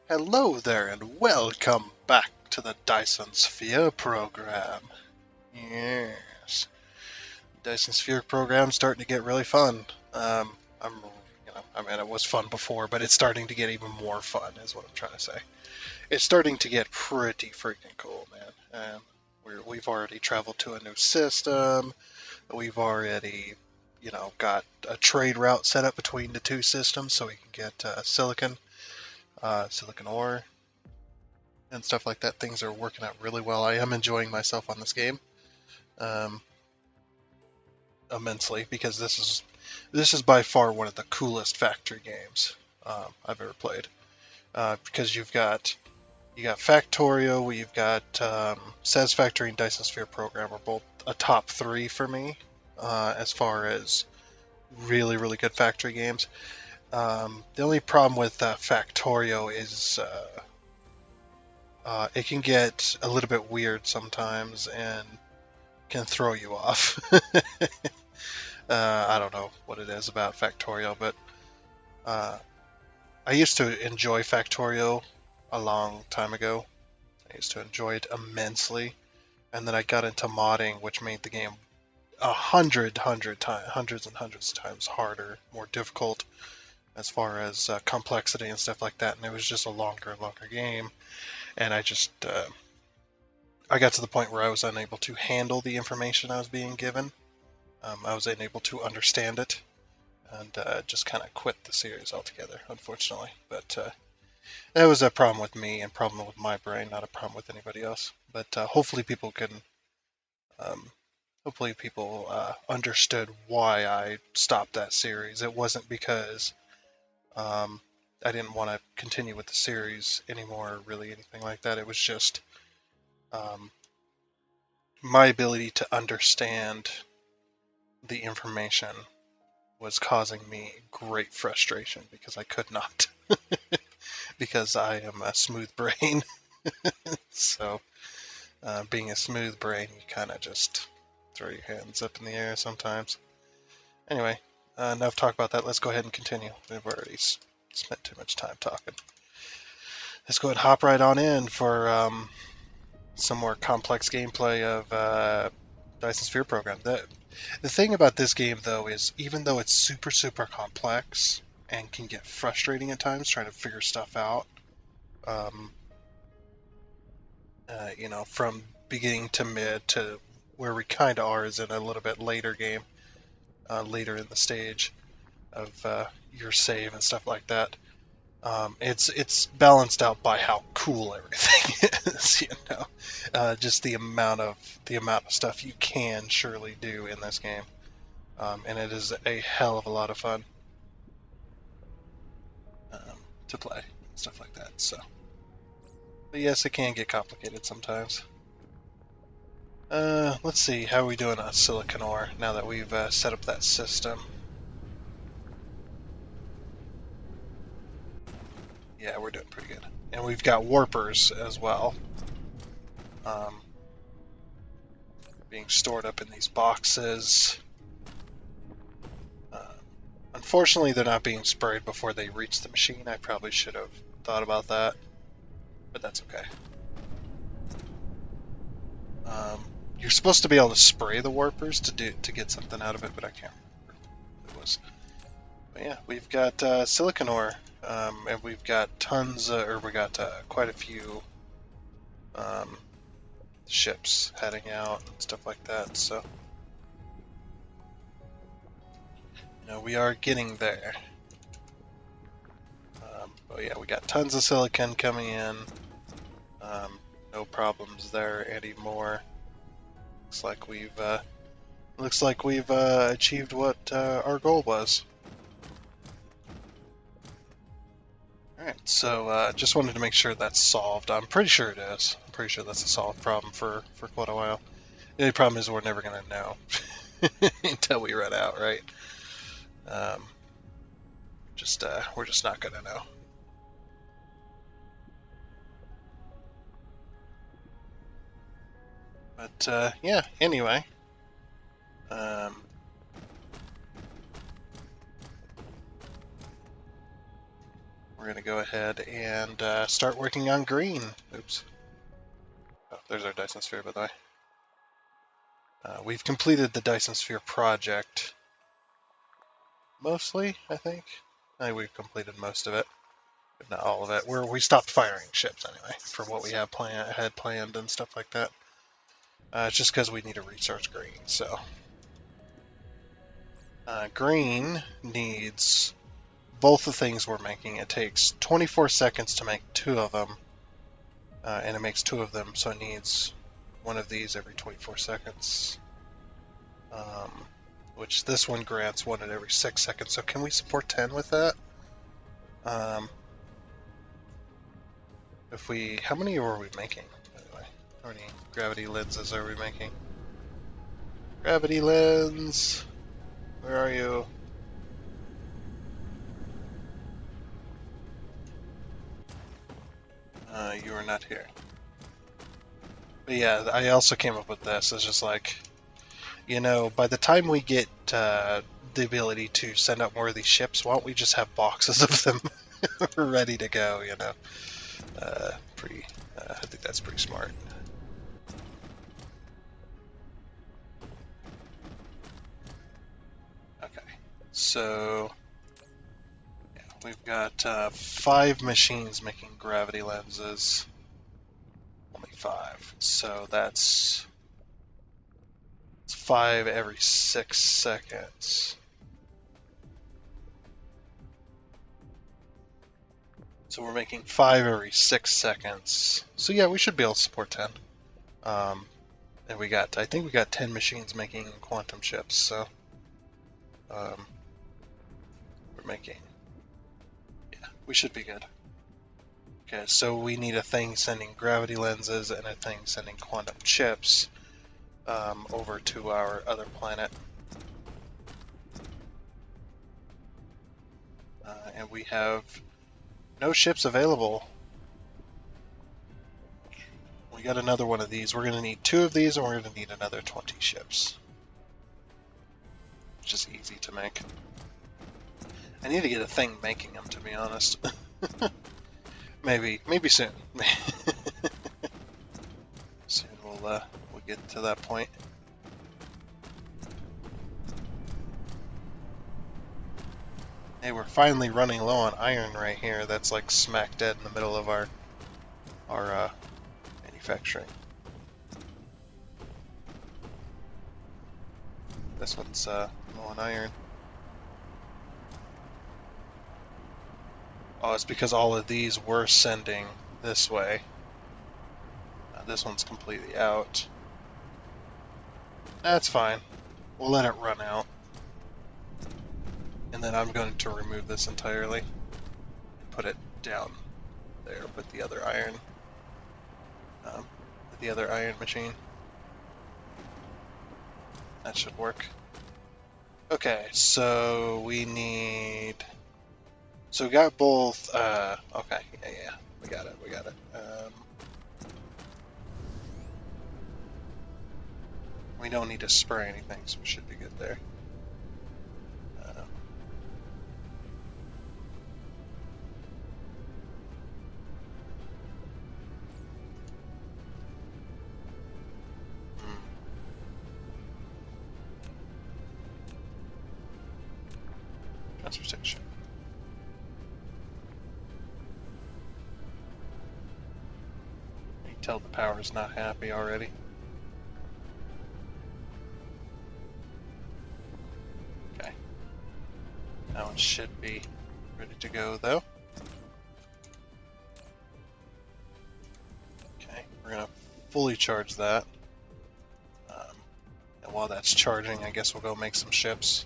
Hello there, and welcome back to the Dyson Sphere Program. Yes, Dyson Sphere Program starting to get really fun. It was fun before, but it's starting to get even more fun, is what I'm trying to say. It's starting to get pretty freaking cool, man. We've already traveled to a new system. We've already, got a trade route set up between the two systems, so we can get silicon ore and stuff like that. Things are working out really well. I am enjoying myself on this game um, immensely because this is by far one of the coolest factory games I've ever played. Because you got Factorio, you've got Satisfactory and Dyson Sphere Program are both a top three for me as far as really really good factory games. The only problem with Factorio is it can get a little bit weird sometimes and can throw you off. I don't know what it is about Factorio, but uh, I used to enjoy Factorio a long time ago. I used to enjoy it immensely, and then I got into modding, which made the game hundreds and hundreds of times harder, more difficult as far as complexity and stuff like that. And it was just a longer and longer game, and I got to the point where I was unable to handle the information I was being given. I was unable to understand it, and just kind of quit the series altogether, unfortunately. But that was a problem with me and problem with my brain, not a problem with anybody else. But um, hopefully people understood why I stopped that series. It wasn't because um, I didn't want to continue with the series anymore, or really anything like that. It was just um, my ability to understand the information was causing me great frustration because I could not. Because I am a smooth brain. So, being a smooth brain, you kind of just throw your hands up in the air sometimes. Anyway, enough talk about that. Let's go ahead and continue. We've already spent too much time talking. Let's go ahead and hop right on in for some more complex gameplay of Dyson Sphere Program. The thing about this game, though, is even though it's super, super complex and can get frustrating at times trying to figure stuff out, um, from beginning to mid to where we kind of are is in a little bit later game, later in the stage of your save and stuff like that. It's balanced out by how cool everything is, just the amount of stuff you can surely do in this game, and it is a hell of a lot of fun um, to play and stuff like that. So, but yes, it can get complicated sometimes. Let's see, how are we doing on silicon ore now that we've set up that system? Yeah, we're doing pretty good. And we've got warpers as well, um, being stored up in these boxes. Uh, Unfortunately, they're not being sprayed before they reach the machine. I probably should have thought about that, but that's okay. You're supposed to be able to spray the warpers to get something out of it, but I can't remember what it was. But yeah, we've got silicon ore, and we've got quite a few um, ships heading out and stuff like that. So, we are getting there. But yeah, we got tons of silicon coming in. No problems there anymore. Looks like we've achieved what our goal was. All right, so just wanted to make sure that's solved. I'm pretty sure it is. I'm pretty sure that's a solved problem for quite a while. The only problem is we're never gonna know until we run out, right? Um, we're just not gonna know. But yeah, anyway, um, we're going to go ahead and start working on green. Oops. Oh, there's our Dyson Sphere, by the way. We've completed the Dyson Sphere project. Mostly, I think. I think we've completed most of it, if not all of it. We stopped firing ships anyway, for what we had planned and stuff like that. It's just because we need to research green, so. Green needs both the things we're making. It takes 24 seconds to make 2 of them, and it makes 2 of them, so it needs one of these every 24 seconds. Which this one grants one at every 6 seconds, so can we support 10 with that? How many are we making, by the way? How many gravity lenses are we making? Gravity lens, where are you? You are not here. But yeah, I also came up with this. It's just like, you know, by the time we get the ability to send out more of these ships, why don't we just have boxes of them ready to go, you know? I think that's pretty smart. Okay, so yeah, we've got 5 machines making gravity lenses. Only 5, so that's 5 every 6 seconds. So we're making 5 every 6 seconds. So yeah, we should be able to support 10. And I think we got 10 machines making quantum ships, so we're making, yeah, we should be good. Okay, so we need a thing sending gravity lenses and a thing sending quantum chips over to our other planet. And we have no ships available. We got another one of these. We're going to need 2 of these, and we're going to need another 20 ships. Which is easy to make. I need to get a thing making them, to be honest. maybe soon. Soon we'll get to that point. Hey, we're finally running low on iron right here. That's like smack dead in the middle of our manufacturing. This one's low on iron. Oh, it's because all of these were sending this way. This one's completely out. That's fine. We'll let it run out. And then I'm going to remove this entirely and put it down there with the other iron. With the other iron machine. That should work. Okay, so we need... So we got both, okay, yeah, we got it. We don't need to spray anything, so we should be good there. Transportation. You can tell the power's not happy already. Okay. That one should be ready to go, though. Okay, we're gonna fully charge that. And while that's charging, I guess we'll go make some ships.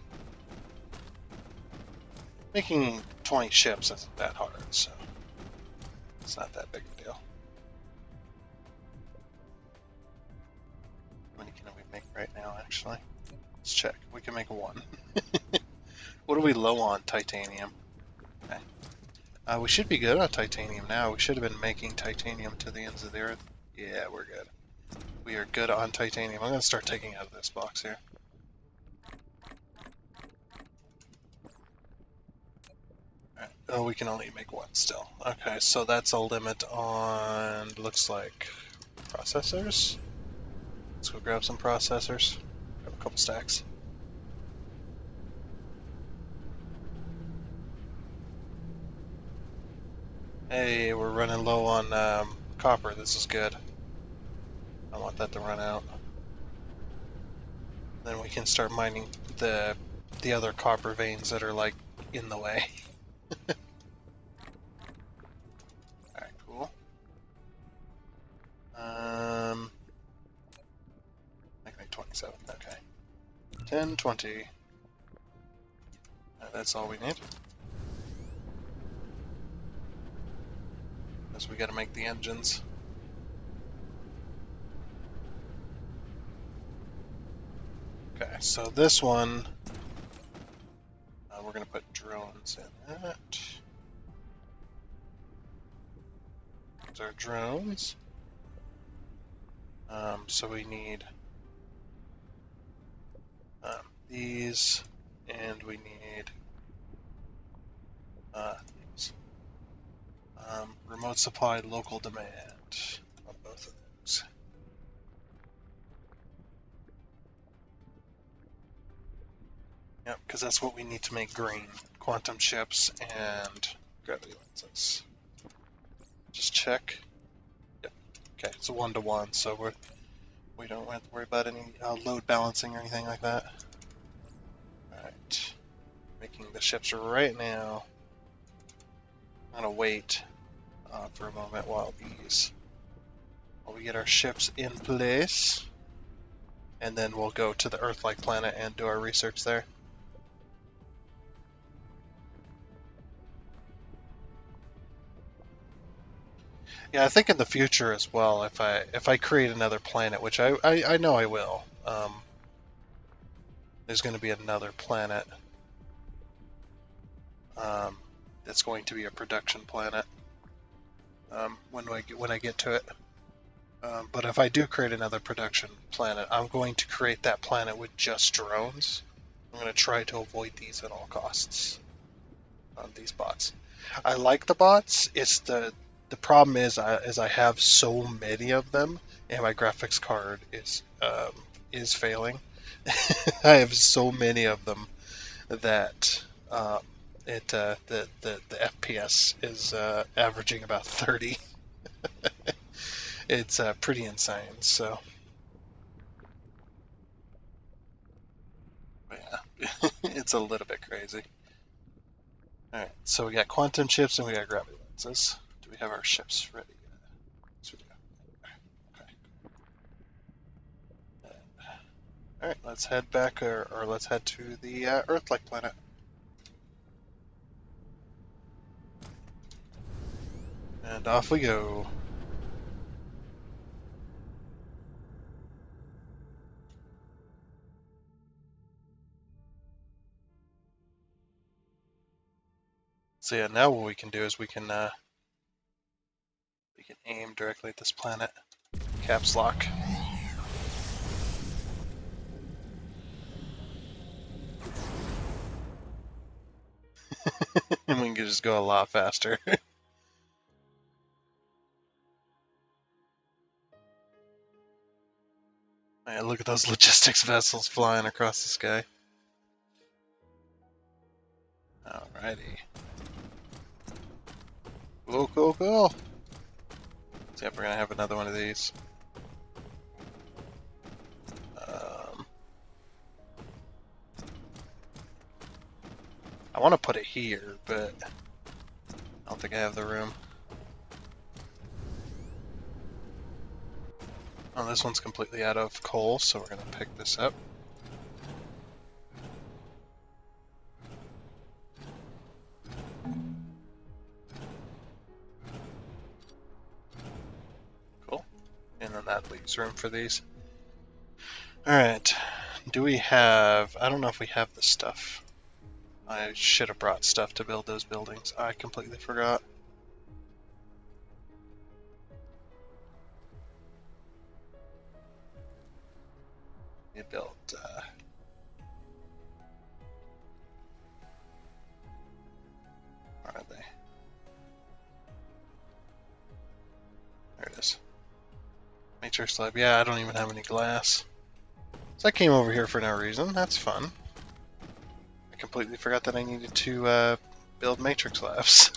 Making 20 ships isn't that hard, so it's not that big a deal. How many can we make right now, actually? Let's check. We can make 1. What are we low on? Titanium. Okay. We should be good on titanium now. We should have been making titanium to the ends of the earth. Yeah, we're good. We are good on titanium. I'm going to start taking out of this box here. Alright, Oh, we can only make one still. Okay, so that's a limit on, looks like, processors. Let's go grab some processors. Grab a couple stacks. Hey, we're running low on copper. This is good. I want that to run out. Then we can start mining the other copper veins that are like in the way. Alright, cool. I can make 27. Okay. 10, 20. That's all we need. Because we gotta make the engines. Okay, so this one, we're gonna put drones in it. Those are drones. So we need these, and we need these. Remote supply, local demand on both of those. Yep, because that's what we need to make green. Quantum ships and gravity lenses. Just check. Yep. Okay, it's a 1-to-1, so we don't have to worry about any load balancing or anything like that. Alright. Making the ships right now. I'm gonna wait for a moment while we get our ships in place, and then we'll go to the Earth-like planet and do our research there. Yeah, I think in the future as well, if I create another planet, which I know I will, there's going to be another planet that's going to be a production planet when I get to it. But if I do create another production planet, I'm going to create that planet with just drones. I'm going to try to avoid these at all costs. These bots. I like the bots. It's the problem is I have so many of them, and my graphics card is failing. I have so many of them that the FPS is averaging about 30. It's pretty insane. So yeah, it's a little bit crazy. All right, so we got quantum chips and we got gravity lenses. Do we have our ships ready? Yes, we do. Okay. All right, let's head back, or let's head to the Earth-like planet. And off we go. So yeah, now what we can do is we can aim directly at this planet. Caps lock. And we can just go a lot faster. Man, look at those logistics vessels flying across the sky. Alrighty. Cool, cool, cool. So yeah, we're gonna have another one of these. I want to put it here, but I don't think I have the room. Oh, this one's completely out of coal, so we're gonna pick this up. Cool. And then that leaves room for these. Alright. Do we have... I don't know if we have the stuff. I should have brought stuff to build those buildings. I completely forgot. We built... where are they? Matrix slab. Yeah, I don't even have any glass. So I came over here for no reason. That's fun. I completely forgot that I needed to build matrix slabs.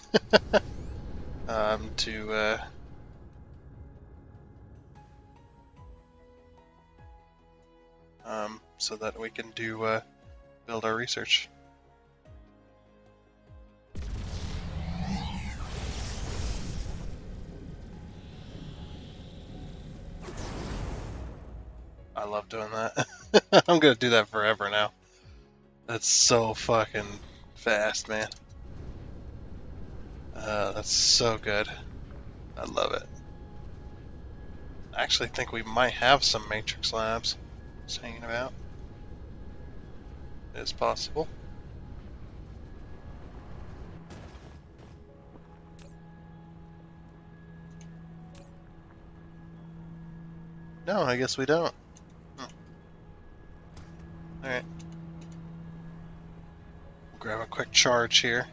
So that we can build our research. I love doing that. I'm gonna do that forever now. That's so fucking fast, man. That's so good. I love it. I actually think we might have some matrix labs just hanging about. It's possible. No, I guess we don't. Alright. Grab a quick charge here.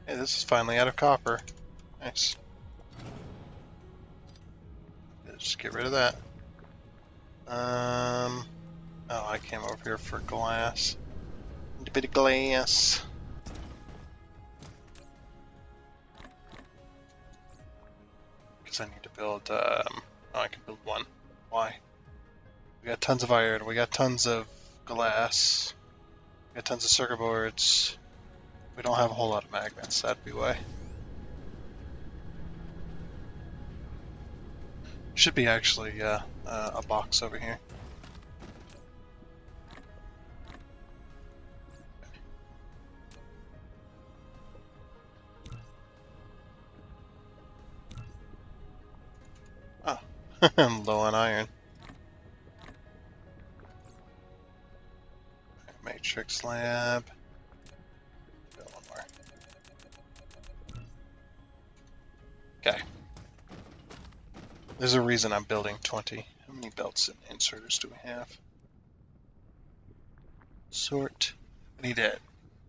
Hey, this is finally out of copper. Nice. Just get rid of that. Oh, I came over here for glass. Need a bit of glass. Because I need to build, oh, I can build one. Why? We got tons of iron, we got tons of glass, we got tons of circuit boards. We don't have a whole lot of magnets, that'd be why. Should be actually a box over here. Oh, I'm low on iron. Matrix lab. Build one more. Okay. There's a reason I'm building 20. How many belts and inserters do we have? Sort. I need to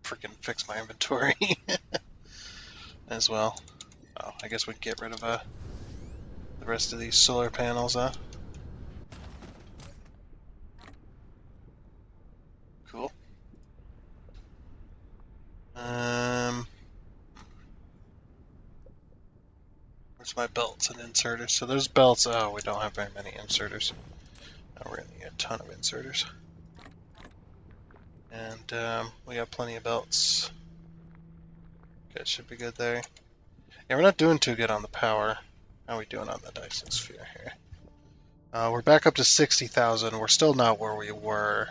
freaking fix my inventory as well. Oh, I guess we can get rid of the rest of these solar panels, huh? Cool. Where's my belts and inserters? So there's belts. Oh, we don't have very many inserters. Oh, we're gonna need a ton of inserters. And we got plenty of belts. Okay, should be good there. Yeah, we're not doing too good on the power. How are we doing on the Dyson Sphere here? We're back up to 60,000. We're still not where we were,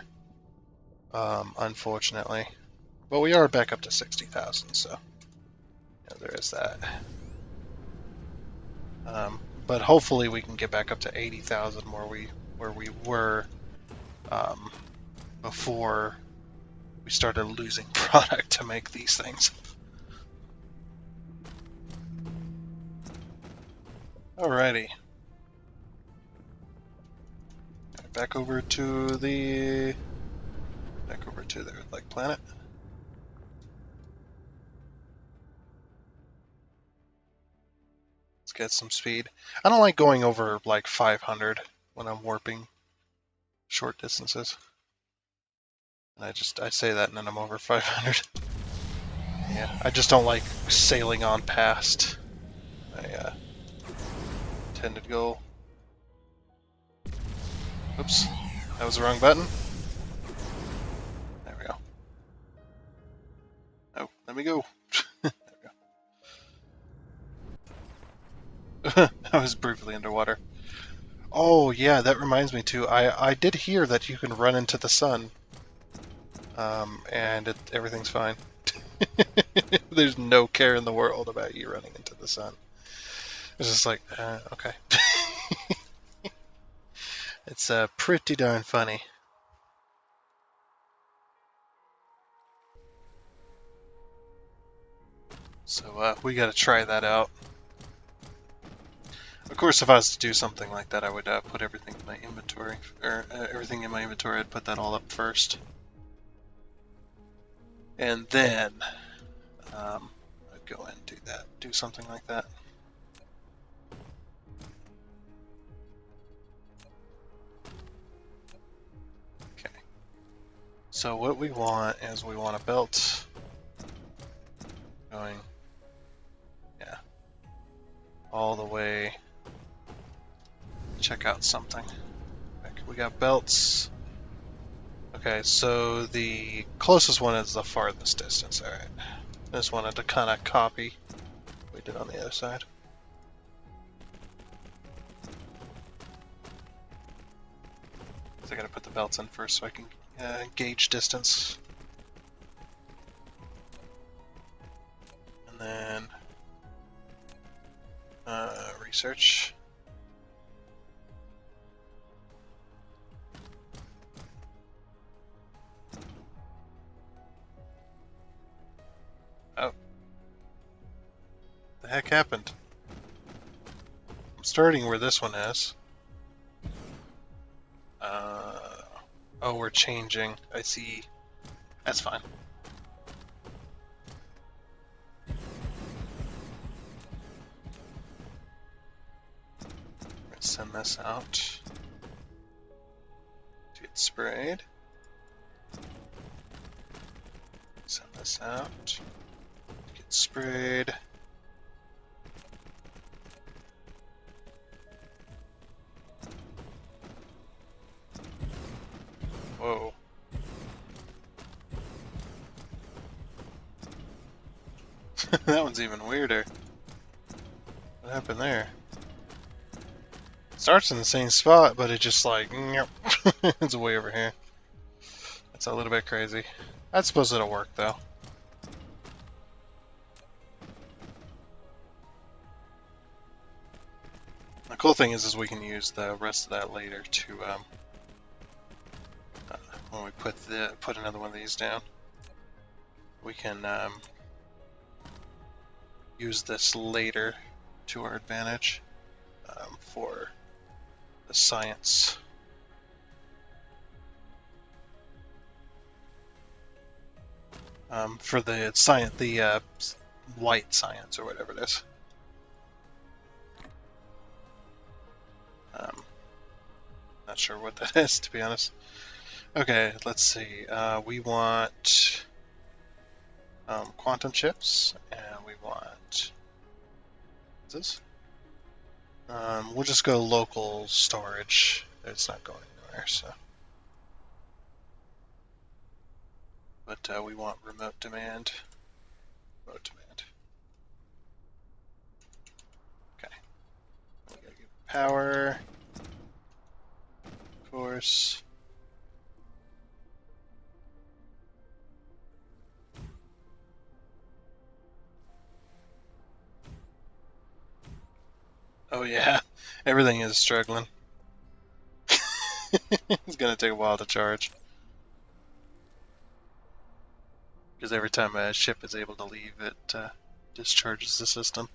unfortunately. But we are back up to 60,000, so yeah, there is that. But hopefully we can get back up to 80,000 where we were before we started losing product to make these things. Alrighty. Back over to the like planet. Let's get some speed. I don't like going over like 500 when I'm warping short distances. And I say that and then I'm over 500. Yeah, I just don't like sailing on past. I tend to go. Oops, that was the wrong button. There we go. Oh, let me go. There we go. I was briefly underwater. Oh yeah, that reminds me too. I did hear that you can run into the sun, and everything's fine. There's no care in the world about you running into the sun. It's just like, okay. It's pretty darn funny. So we got to try that out. Of course, if I was to do something like that, I would put everything in my inventory, or everything in my inventory, I'd put that all up first. And then I'd go and do that, do something like that. Okay. So what we want is we want a belt going, yeah, all the way. Check out something. We got belts. Okay, so the closest one is the farthest distance. Alright. I just wanted to kind of copy what we did on the other side. So I gotta put the belts in first so I can gauge distance. And then research. Oh. The heck happened? I'm starting where this one is. Oh, we're changing. I see. That's fine. Let's send this out to get sprayed. Send this out to get sprayed. Whoa. That one's even weirder. What happened there? Starts in the same spot, but it just like, it's way over here. That's a little bit crazy. I suppose it'll work though. The cool thing is we can use the rest of that later to when we put another one of these down, we can use this later to our advantage for the science. For the science, the white science or whatever it is. Not sure what that is, to be honest. Okay, let's see. We want quantum chips, and we want what's this? We'll just go local storage. It's not going anywhere, so. But we want remote demand. Remote demand. Okay. We gotta give power. Of course. Oh yeah, everything is struggling. It's gonna take a while to charge. Because every time a ship is able to leave, it discharges the system.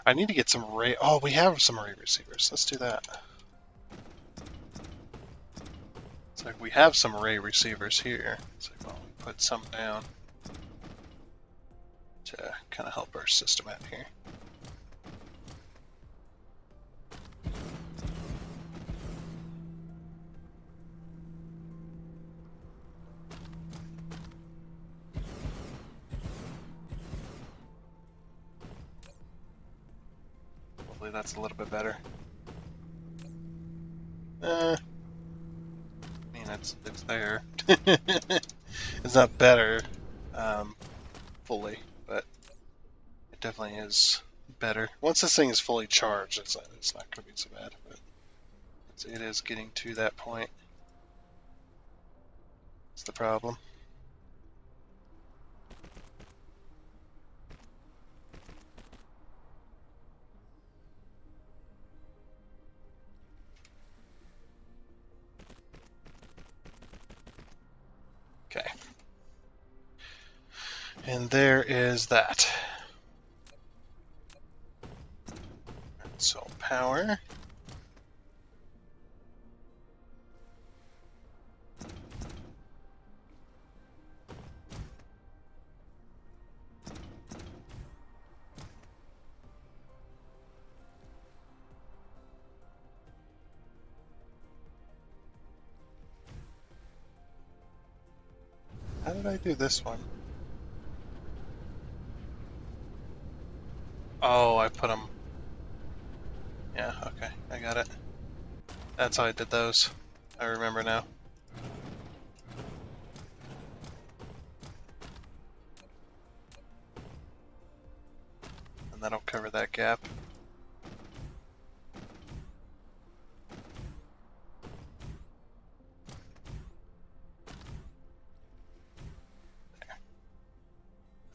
I need to get some ray. Oh, we have some ray receivers. Let's do that. It's like we have some ray receivers here. It's like, well, we put some down to kind of help our system out here. Hopefully that's a little bit better. I mean, it's there. It's not better fully, but it definitely is better. Once this thing is fully charged, it's not going to be so bad, but it is getting to that point. It's the problem. Okay. And there is that. So power. How did I do this one? Oh, I put them... Yeah, okay, I got it. That's how I did those. I remember now. And that'll cover that gap. There.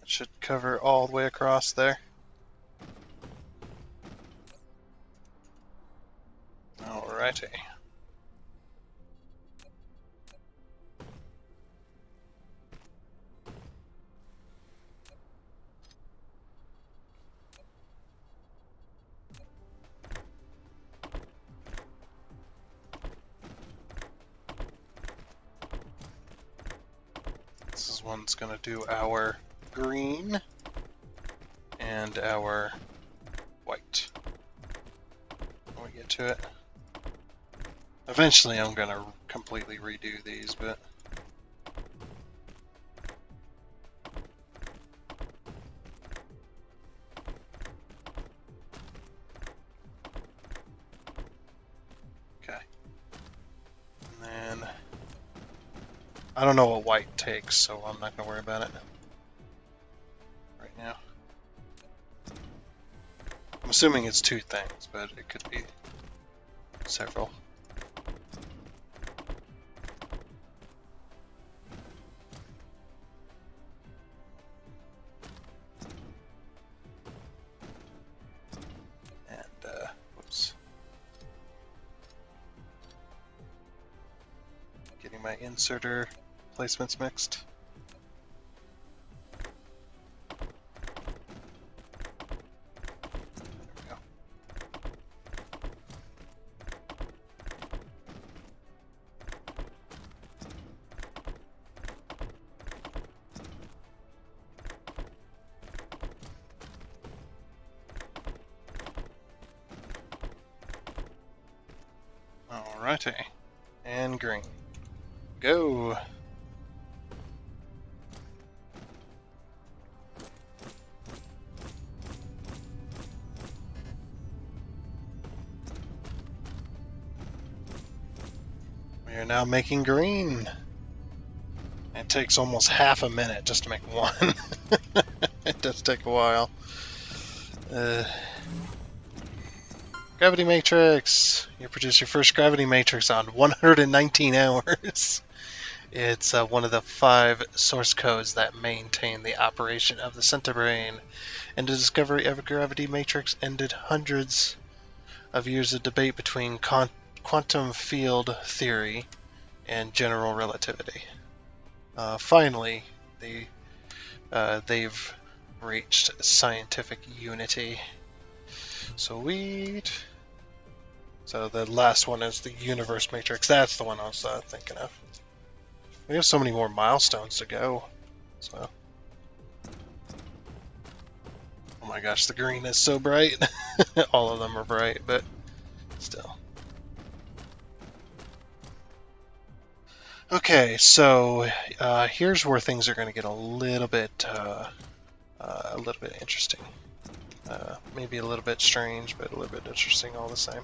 That should cover all the way across there. Alrighty. This is one's gonna do our green and our white. When we get to it. Eventually I'm gonna completely redo these, but okay. And then I don't know what white takes, so I'm not gonna worry about it right now. I'm assuming it's two things, but it could be several. And, whoops. Getting my inserter placements mixed. Alrighty. And green. Go! We are now making green. It takes almost half a minute just to make one. It does take a while. Gravity matrix! You produce your first gravity matrix on 119 hours. It's one of the 5 source codes that maintain the operation of the centibrain, and the discovery of a gravity matrix ended hundreds of years of debate between quantum field theory and general relativity. Finally, they've reached scientific unity. Sweet. So the last one is the universe matrix. That's the one I was thinking of. We have so many more milestones to go. So, oh my gosh, the green is so bright. All of them are bright, but still. Okay, so here's where things are going to get a little bit interesting. Maybe a little bit strange, but a little bit interesting all the same.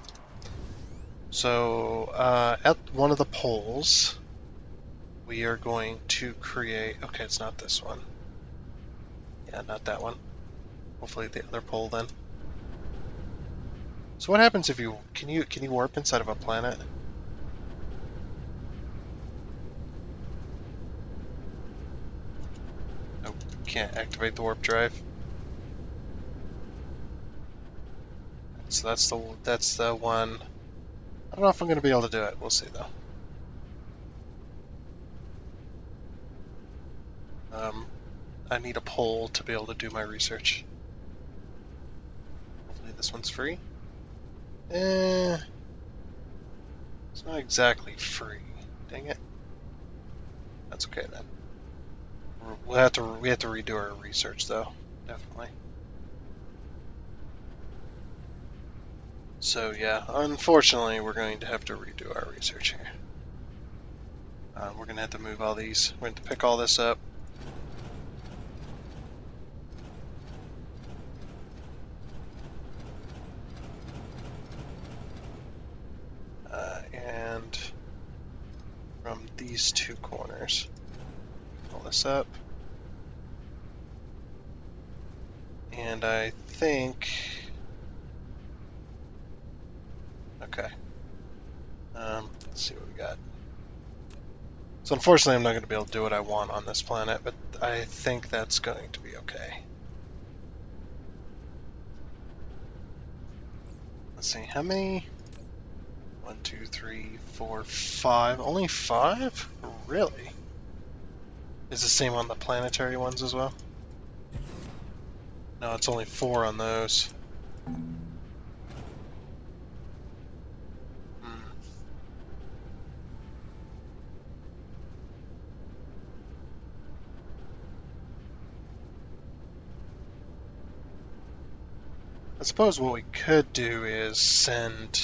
So at one of the poles, we are going to create. Okay, it's not this one. Yeah, not that one. Hopefully the other pole then. So what happens if you can you warp inside of a planet? Nope, can't activate the warp drive. So that's the one. I don't know if I'm going to be able to do it. We'll see though. I need a pole to be able to do my research. Hopefully this one's free. Eh, it's not exactly free. Dang it. That's okay then. We have to redo our research though, definitely. So yeah, unfortunately, we're going to have to redo our research here. We're going to have to move all these. We're going to pick all this up. And from these two corners, pull this up. And I think... Okay. Let's see what we got. So unfortunately, I'm not going to be able to do what I want on this planet, but I think that's going to be okay. Let's see, how many? 1, 2, 3, 4, 5. Only 5? Really? Is the same on the planetary ones as well? No, it's only 4 on those. Hmm. I suppose what we could do is send,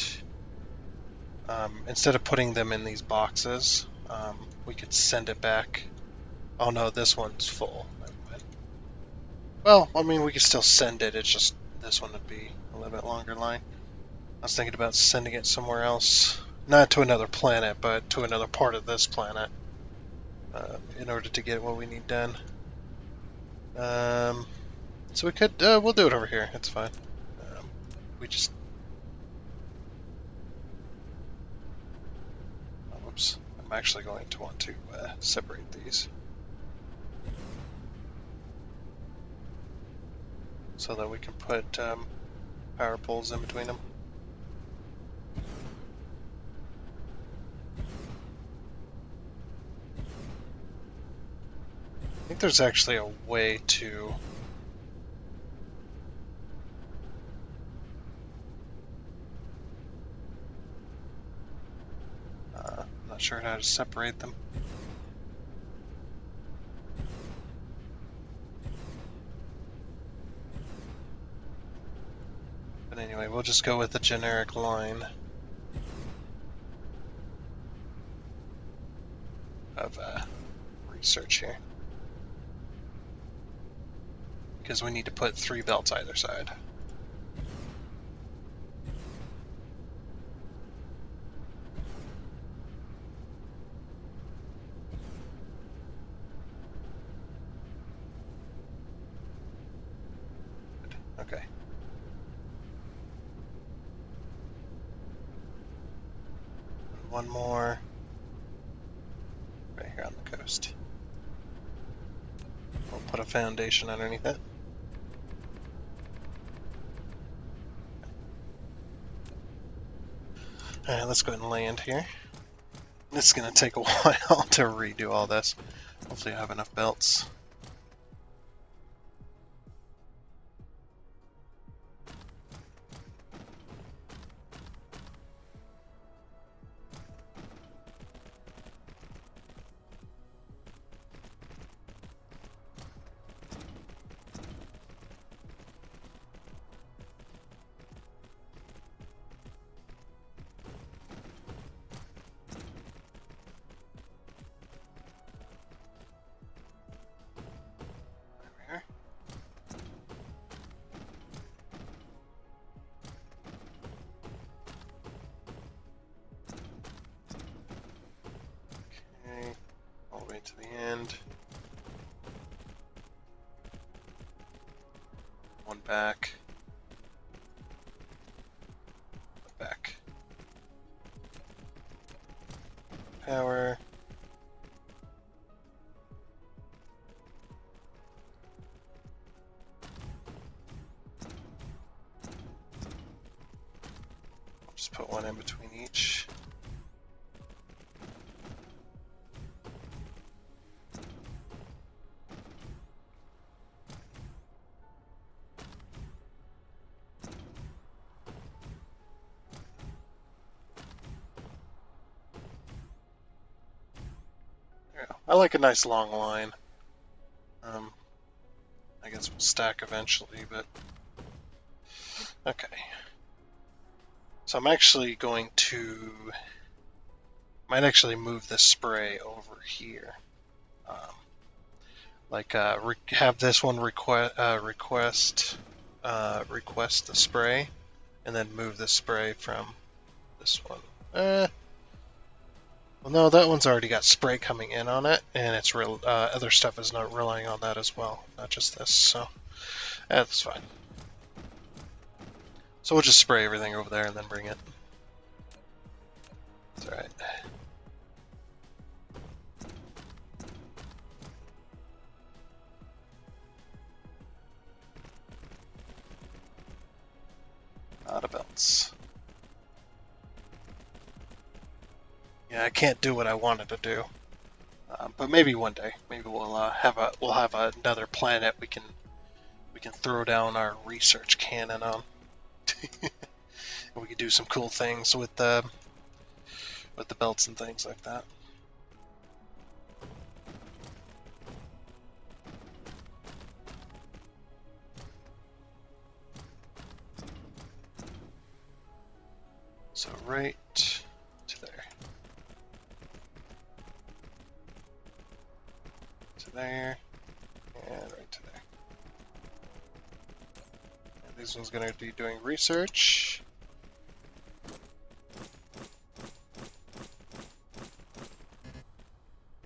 instead of putting them in these boxes, we could send it back. Oh no, this one's full. Never mind. Well, I mean, we could still send it. It's just this one would be a little bit longer line. I was thinking about sending it somewhere else. Not to another planet, but to another part of this planet. In order to get what we need done. So we could, we'll do it over here. It's fine. We just... Oh, whoops. I'm actually going to want to separate these. So that we can put power poles in between them. I think there's actually a way to... I'm not sure how to separate them. But anyway, we'll just go with the generic line of research here. Because we need to put 3 belts either side. Okay. And one more right here on the coast. We'll put a foundation underneath it. Alright, let's go ahead and land here. This is going to take a while to redo all this. Hopefully I have enough belts. Okay, all the way to the end. One back. One back. Power. Just put one in between each. I like a nice long line. I guess we'll stack eventually, but okay. So I'm actually going to might actually move this spray over here. Have this one request the spray, and then move the spray from this one. Well, no, that one's already got spray coming in on it, and it's real. Other stuff is not relying on that as well, not just this. So that's fine. So we'll just spray everything over there and then bring it. It's all right. Out of belts. Yeah, I can't do what I wanted to do, but maybe one day. Maybe we'll have another planet we can throw down our research cannon on. And we can do some cool things with the belts and things like that. So right to there. To there. And right to there. And this one's going to be doing research.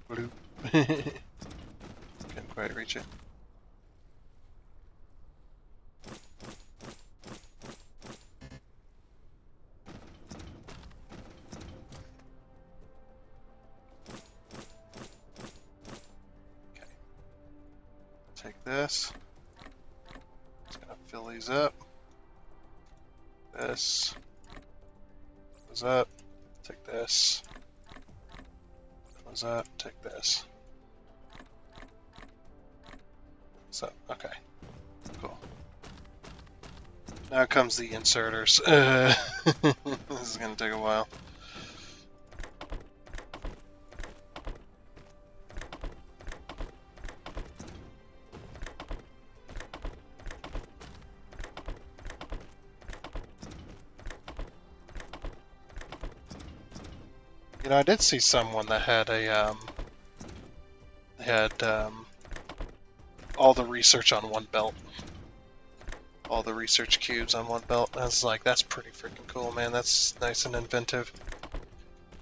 Bloop. Couldn't quite reach it. Take this. Just gonna fill these up. This goes up. Take this. Goes up. Take this. So okay, cool. Now comes the inserters. This is gonna take a while. You know, I did see someone that had all the research on one belt. All the research cubes on one belt. I was like, that's pretty freaking cool, man. That's nice and inventive.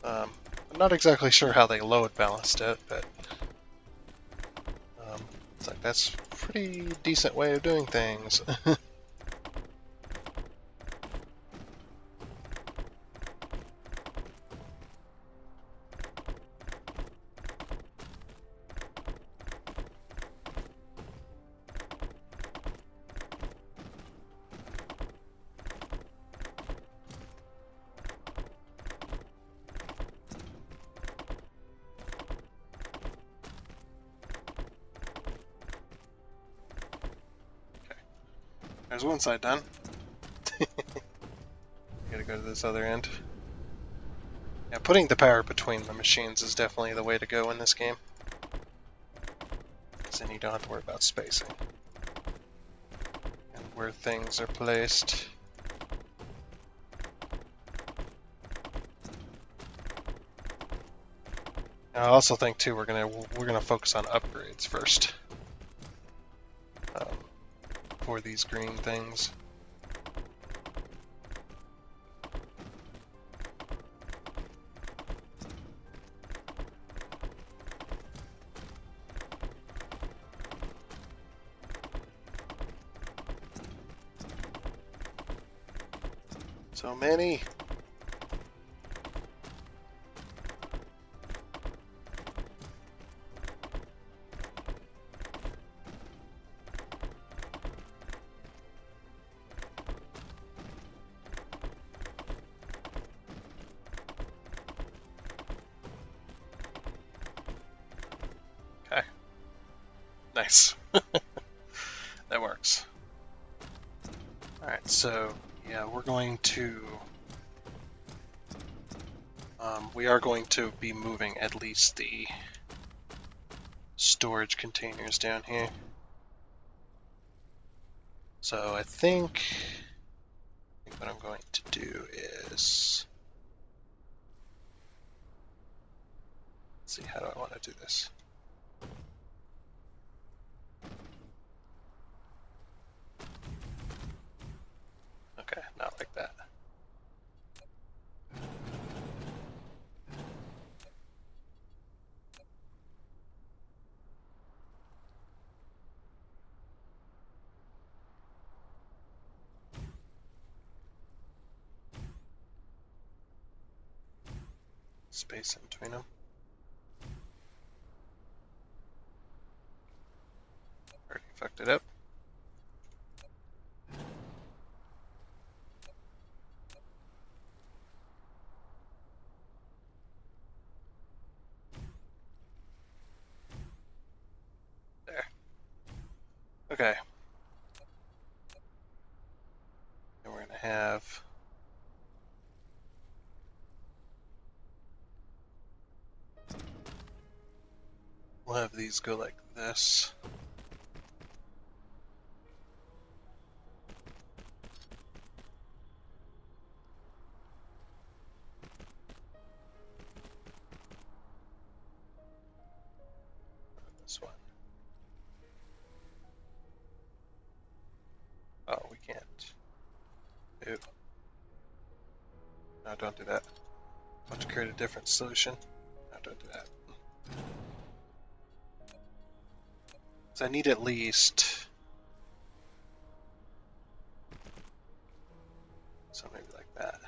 I'm not exactly sure how they load balanced it, but it's like, that's a pretty decent way of doing things. There's one side done. Gotta go to this other end. Yeah, putting the power between the machines is definitely the way to go in this game. Because then you don't have to worry about spacing. And where things are placed. And I also think too we're gonna focus on upgrades first. For these green things. So many. Nice. That works. Alright, so yeah, we're going to we are going to be moving at least the storage containers down here. So I think what I'm going to do is, let's see, how do I want to do this? Okay, not like that. Space in between them. Already fucked it up. There. Okay. And we're gonna have we'll have these go like this. This one. Oh, we can't. Ew. No, don't do that. I'll have to create a different solution. No, don't do that. So I need at least, so maybe like that.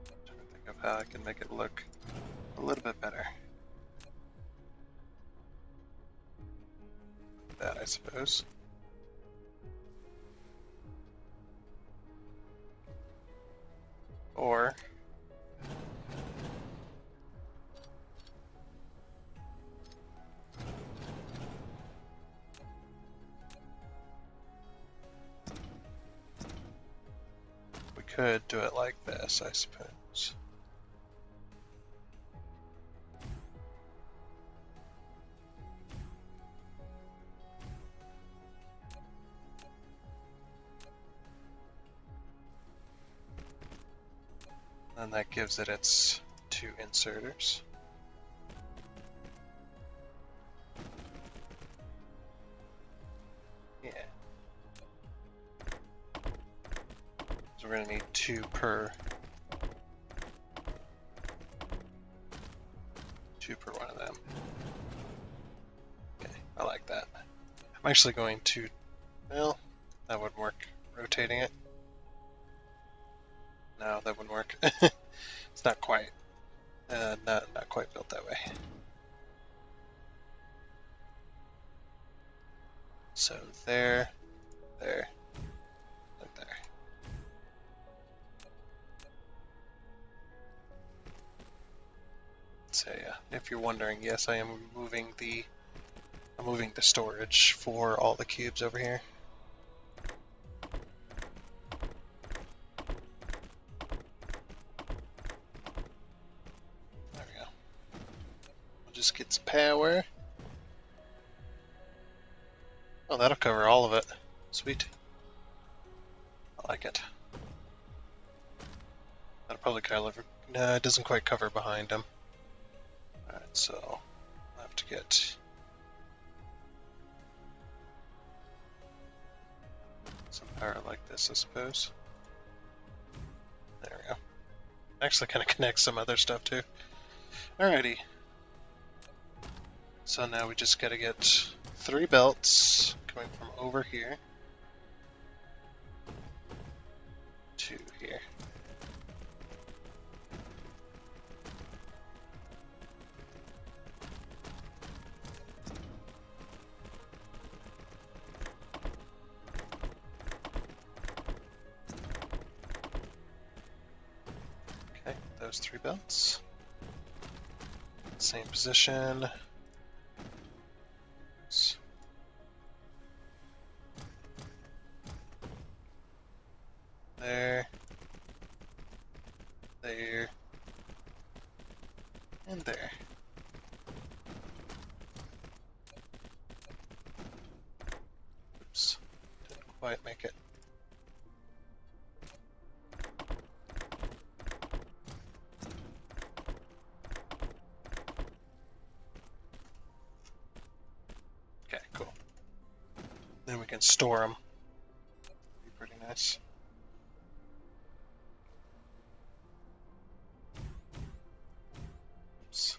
I'm trying to think of how I can make it look a little bit better. That, I suppose. Or we could do it like this, I suppose. And that gives it its two inserters. Yeah. So we're going to need two per one of them. Okay, I like that. I'm actually going to, well, that wouldn't work. Rotating it. No, that wouldn't work. It's not quite, not quite built that way. So there, like there. So yeah, if you're wondering, yes, I am moving the storage for all the cubes over here. There we go. We'll just get some power. Oh, that'll cover all of it. Sweet. I like it. That'll probably cover. No, it doesn't quite cover behind them. Alright, so I'll have to get some power like this, I suppose. There we go. Actually kind of connects some other stuff too. Alrighty. So now we just gotta get 3 belts coming from over here to here. Okay, those 3 belts. Same position. There. There. And there. Oops. Didn't quite make it. Okay, cool. Then we can store them. Be pretty nice. Oops.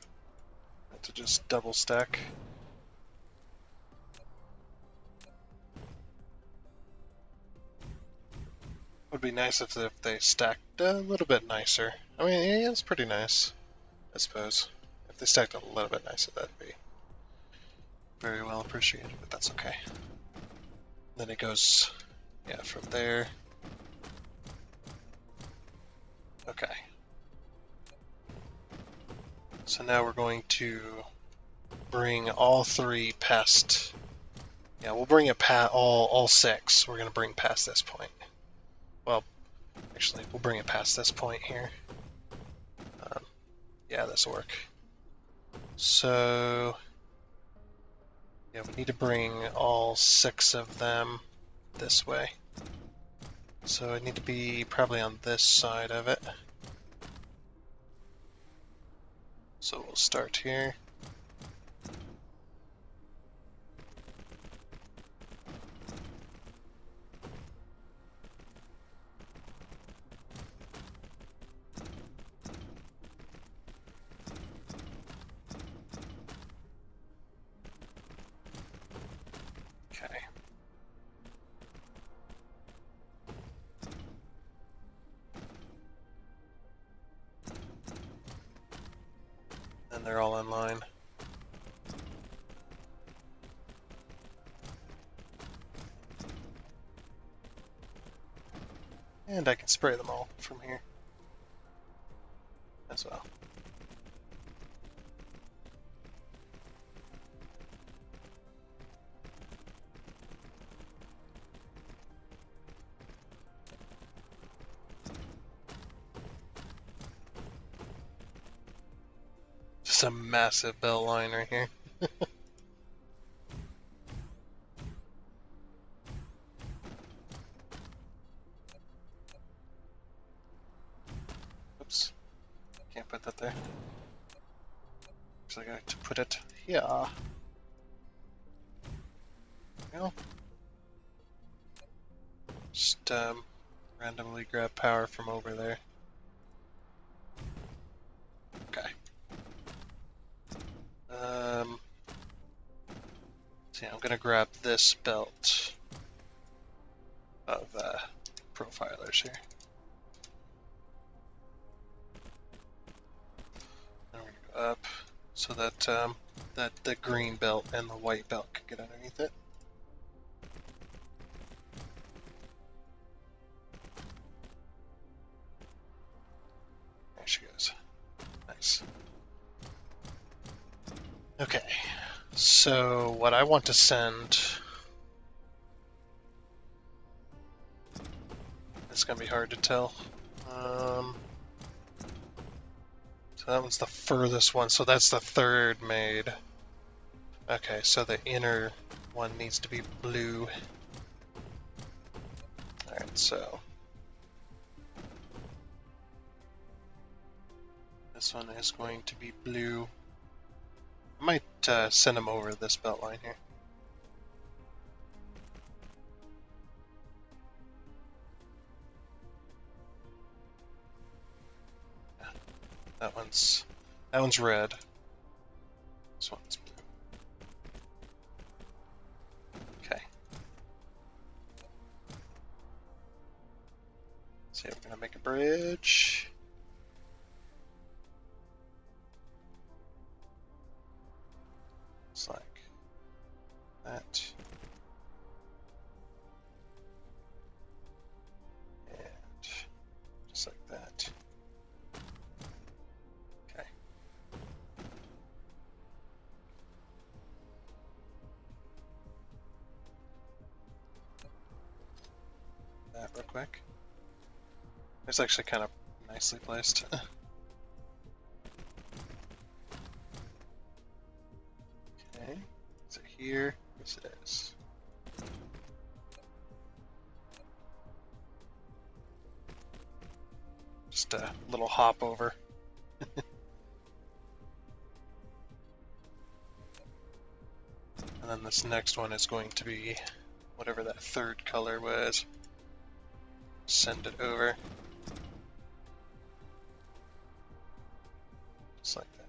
Have to just double stack. Would be nice if they stacked a little bit nicer. I mean, yeah, it's pretty nice, I suppose. If they stacked a little bit nicer, that'd be very well appreciated, but that's okay. Then it goes, yeah, from there. Okay. So now we're going to bring all three past. Yeah, we'll bring it past all six. We're gonna bring past this point. Well, actually, we'll bring it past this point here. Yeah, this will work. So, yeah, we need to bring all six of them this way. So I need to be probably on this side of it. So we'll start here. Okay. And they're all in line. And I can spray them all from here as well. Just a massive bell line right here. Oops. Can't put that there. So I got to put it here. Well, just randomly grab power from over there. Okay. So yeah, I'm gonna grab this belt of profilers here. And we're gonna go up so that that the green belt and the white belt can get underneath it. There she goes. Nice. Okay, so what I want to send, it's gonna be hard to tell. So that one's the furthest one, so that's the third made. Okay, so the inner one needs to be blue. Alright, so this one is going to be blue. I might send them over this belt line here. Yeah, that one's red. This one's blue. Okay. So we're gonna make a bridge. It's like that. And just like that. Okay. It's actually kind of nicely placed. Okay, so here, this is. Just a little hop over. And then this next one is going to be whatever that third color was. Send it over. Just like that.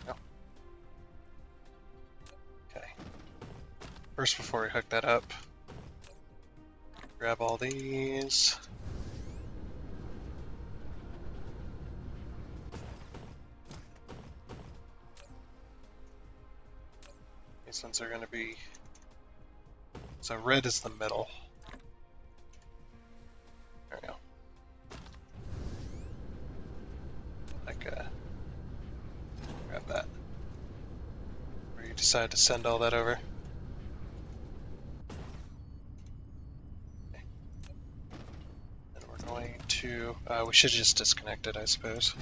Yep. Okay. First, before we hook that up, grab all these. These ones are going to be, so red is the middle. There we go. Like, grab that. Where you decide to send all that over. Okay. And we're going to, we should just disconnect it, I suppose.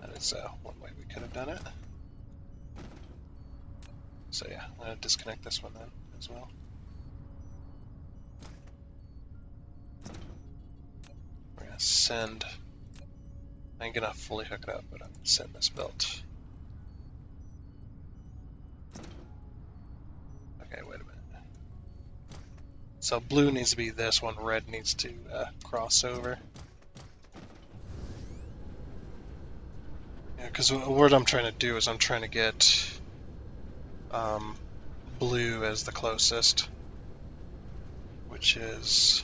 That is one way we could have done it. So yeah, I'm going to disconnect this one then as well. We're going to send, I ain't going to fully hook it up, but I'm going to send this belt. Okay, wait a minute. So blue needs to be this one, red needs to cross over. Yeah, because what I'm trying to do is I'm trying to get blue as the closest, which is,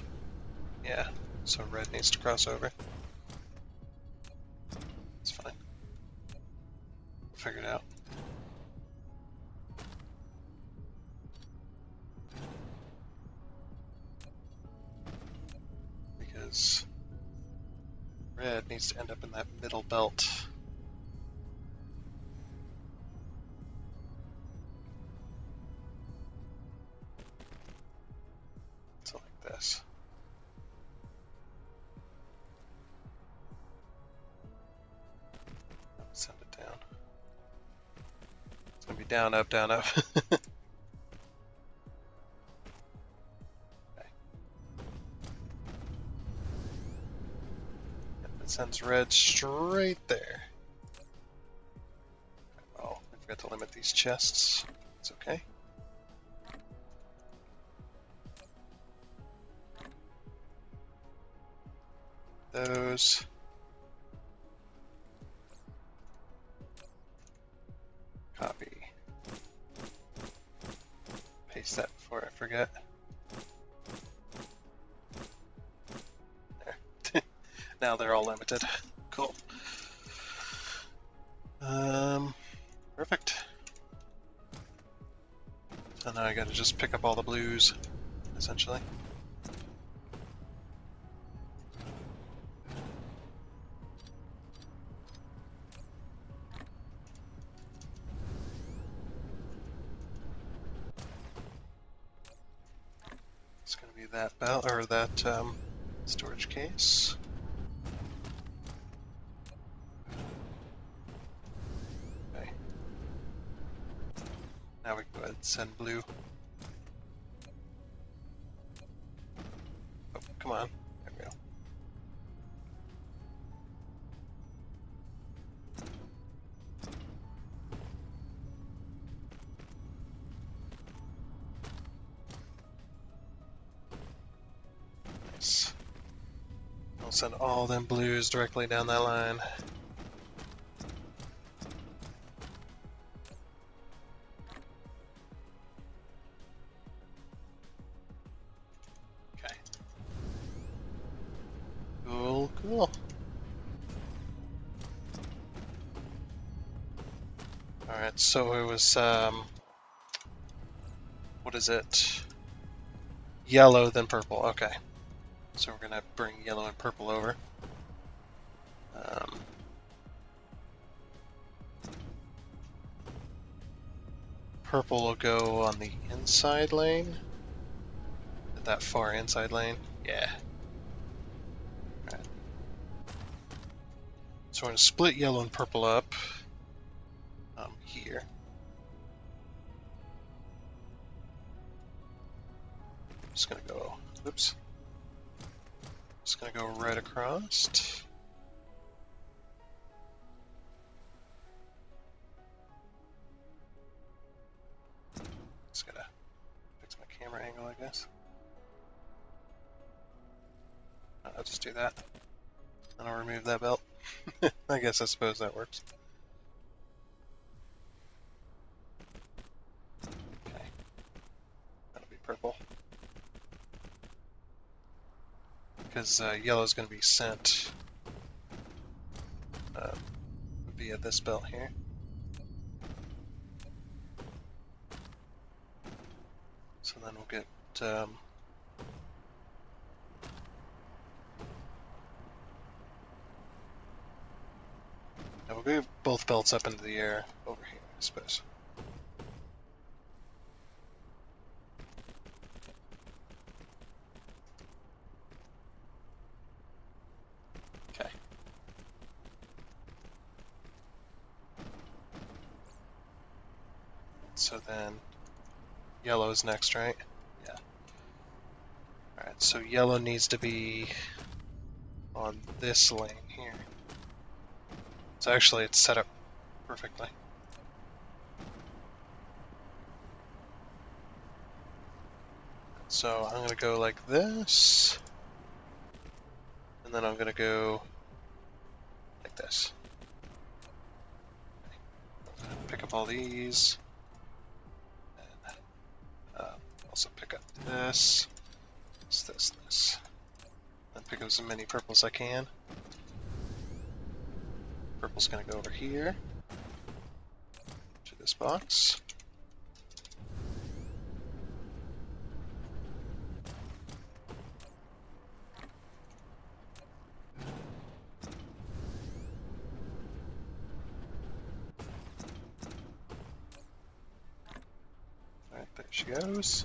yeah, so red needs to cross over. It's fine. We'll figure it out. Because red needs to end up in that middle belt. So like this. Send it down. It's going to be down, up, down, up. Okay. It sends red straight there. Oh, I forgot to limit these chests. It's okay. Those. Copy. Paste that before I forget. There. Now they're all limited. Cool. Perfect. So now I gotta just pick up all the blues, essentially. It's gonna be that belt or that storage case. Okay. Now we can go ahead and send blue. Oh, come on. There we go. Nice. I'll send all them blues directly down that line. Okay. Cool, cool. Alright, so it was, what is it? Yellow, then purple, okay. So we're gonna bring yellow and purple over. purple will go on the inside lane. That far inside lane. Yeah. Alright. So we're going to split yellow and purple up here. Just going to go, oops. Just going to go right across. Just got to fix my camera angle, I guess. I'll just do that. And I'll remove that belt. I suppose that works. Okay. That'll be purple. Because yellow's going to be sent via this belt here. So then we'll get we'll move both belts up into the air over here, I suppose. Okay. So then yellow is next, right? Yeah. Alright, so yellow needs to be on this lane here. So actually it's set up perfectly. So I'm going to go like this, and then I'm going to go like this. Pick up all these, and also pick up this, this. And pick up as many purples as I can. Purple's going to go over here to this box. Alright, there she goes.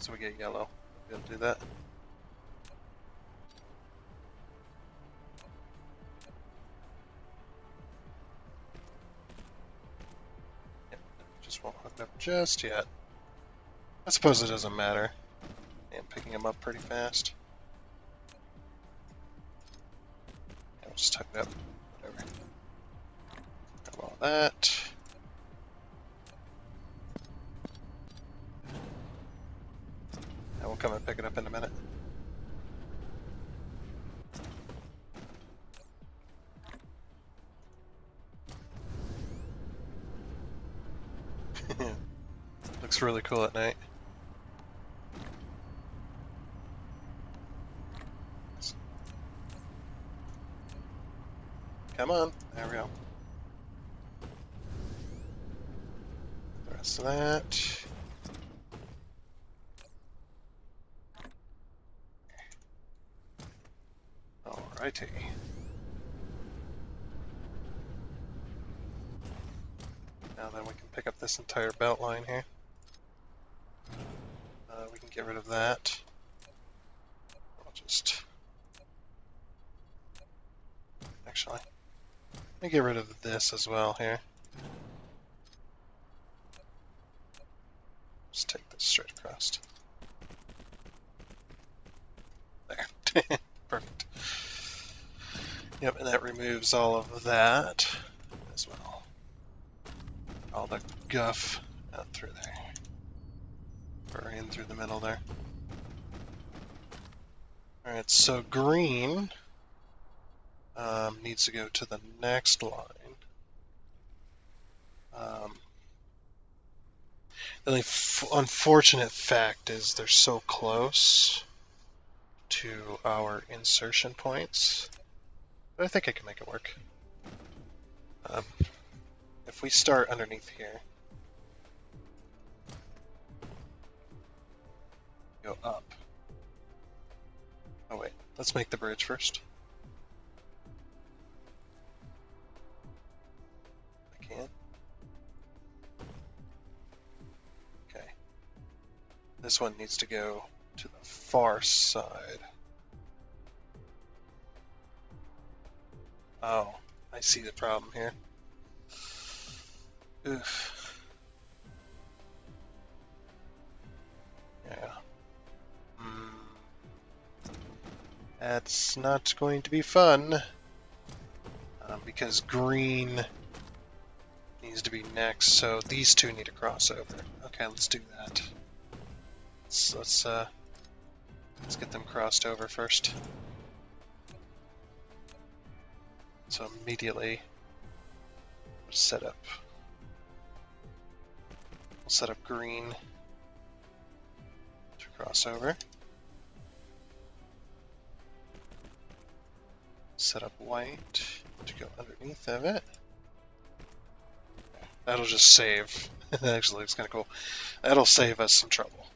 So we get yellow. We'll do that. Yep, just won't hook up just yet. I suppose it doesn't matter. I'm picking them up pretty fast. Yeah, we'll just hook it up. Whatever. Grab all that. And we'll come and pick it up in a minute. Looks really cool at night. Come on, there we go. The rest of that. Alrighty. Now then we can pick up this entire belt line here. We can get rid of that. I'll just... Actually, let me get rid of this as well here. Just take this straight across. There. Perfect. Yep, and that removes all of that as well. All the guff out through there. Or in through the middle there. Alright, so green needs to go to the next line. The only unfortunate fact is they're so close to our insertion points. But I think I can make it work. Um, if we start underneath here, go up. Oh wait, let's make the bridge first. I can. Okay. This one needs to go to the far side. Oh, I see the problem here. Oof. Yeah. That's not going to be fun. Because green needs to be next, so these two need to cross over. Okay, let's do that. Let's get them crossed over first. So immediately, we'll set up green to cross over. Set up white to go underneath of it. That'll just save. That actually looks kind of cool. That'll save us some trouble.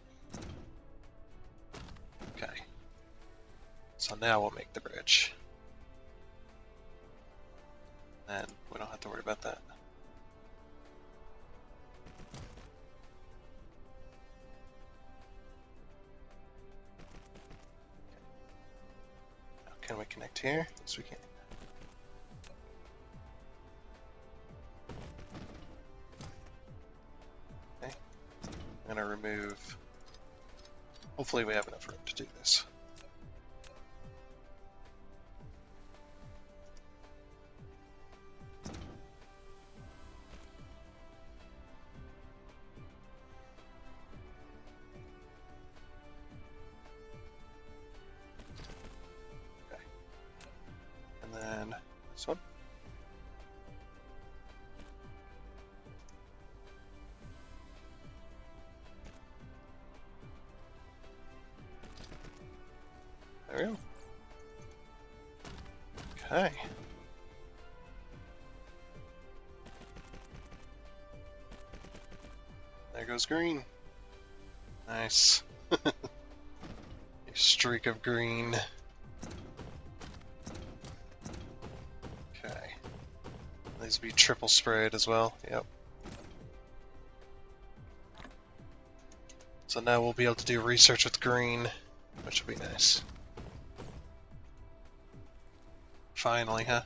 Okay. So now we'll make the bridge. And we don't have to worry about that. Now can we connect here? Yes, we can. Okay. I'm going to remove... Hopefully we have enough room to do this. This one. There we go. Okay. There goes green. Nice. A streak of green. Okay. These be triple sprayed as well. Yep. So now we'll be able to do research with green, which will be nice. Finally, huh?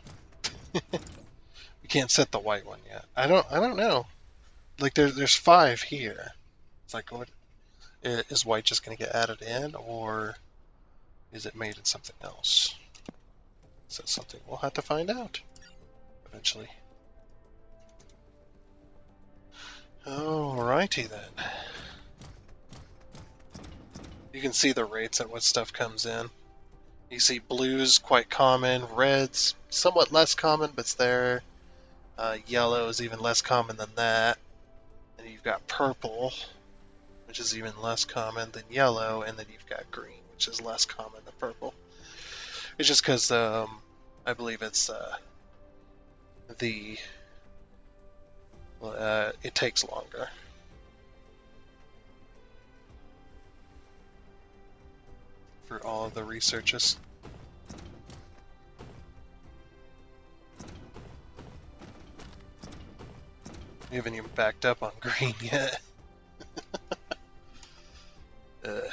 We can't set the white one yet. I don't know. Like there's 5 here. It's like, what is white just gonna get added in, or is it made in something else? Is that something we'll have to find out eventually? Alrighty then. You can see the rates at what stuff comes in. You see blues quite common, reds somewhat less common, but it's there. Yellow is even less common than that. And you've got purple, which is even less common than yellow, and then you've got green, which is less common than purple. It's just because I believe it's it takes longer. For all of the researches. We haven't even backed up on green yet. But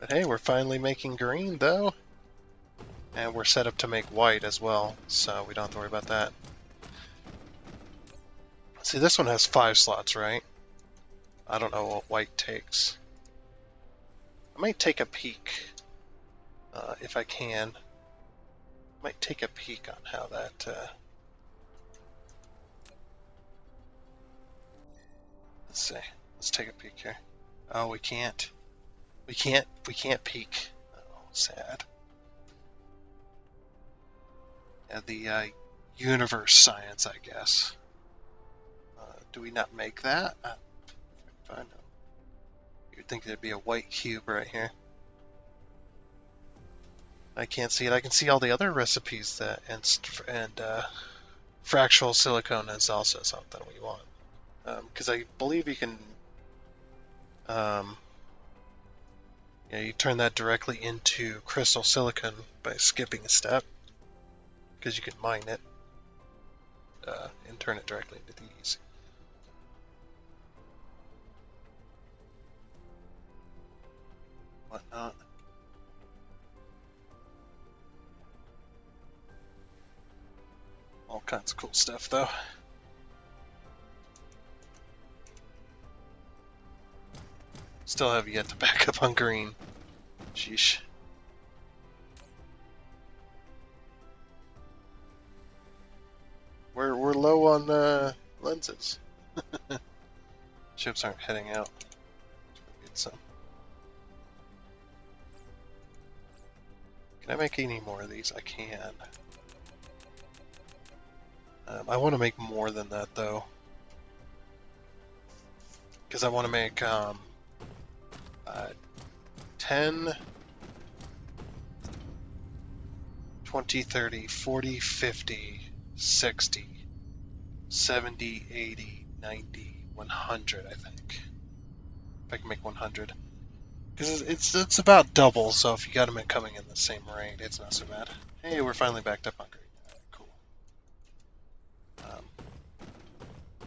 hey, we're finally making green though. And we're set up to make white as well, so we don't have to worry about that. See, this one has 5 slots, right? I don't know what white takes. I might take a peek, if I can. Might take a peek on how that, let's see. Let's take a peek here. Oh, we can't. We can't peek. Oh, sad. Yeah, the universe science, I guess. Do we not make that? I know. You'd think there'd be a white cube right here. I can't see it. I can see all the other recipes that and fractional silicone is also something we want. Because I believe you can, um, yeah, you turn that directly into crystal silicon by skipping a step, because you can mine it and turn it directly into these. Whatnot. All kinds of cool stuff, though. Still have yet to back up on green. Sheesh. We're low on lenses. Ships aren't heading out. Get some. Can I make any more of these? I can. I want to make more than that, though. Because I want to make 10, 20, 30, 40, 50, 60, 70, 80, 90, 100, I think. If I can make 100. Because it's about double, so if you got them coming in the same rate, it's not so bad. Hey, we're finally backed up on green. Cool.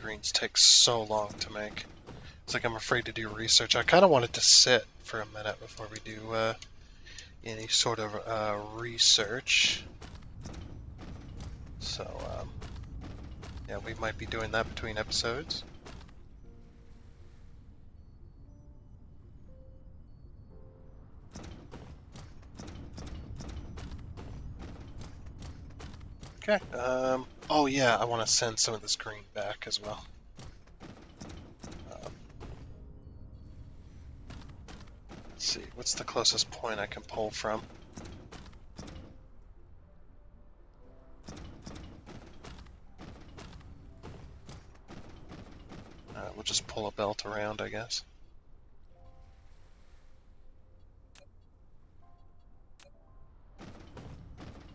Greens take so long to make. It's like I'm afraid to do research. I kind of want it to sit for a minute before we do any sort of research. So, yeah, we might be doing that between episodes. Okay. Oh yeah, I want to send some of this green back as well. Let's see, what's the closest point I can pull from? We'll just pull a belt around, I guess.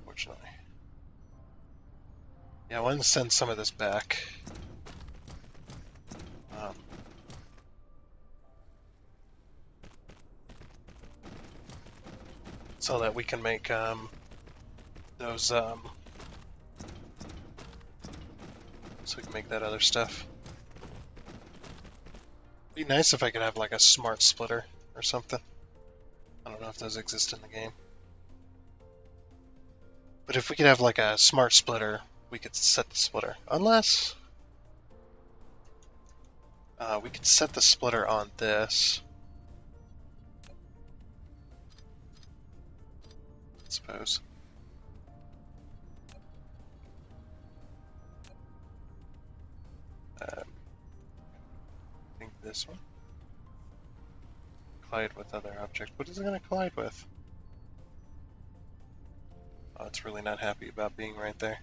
Fortunately. Yeah, I want to send some of this back. So that we can make those so we can make that other stuff. It'd be nice if I could have like a smart splitter or something. I don't know if those exist in the game. But if we could have like a smart splitter, we could set the splitter. Unless we could set the splitter on this. I suppose. I think this one. Collide with other object. What is it going to collide with? Oh, it's really not happy about being right there.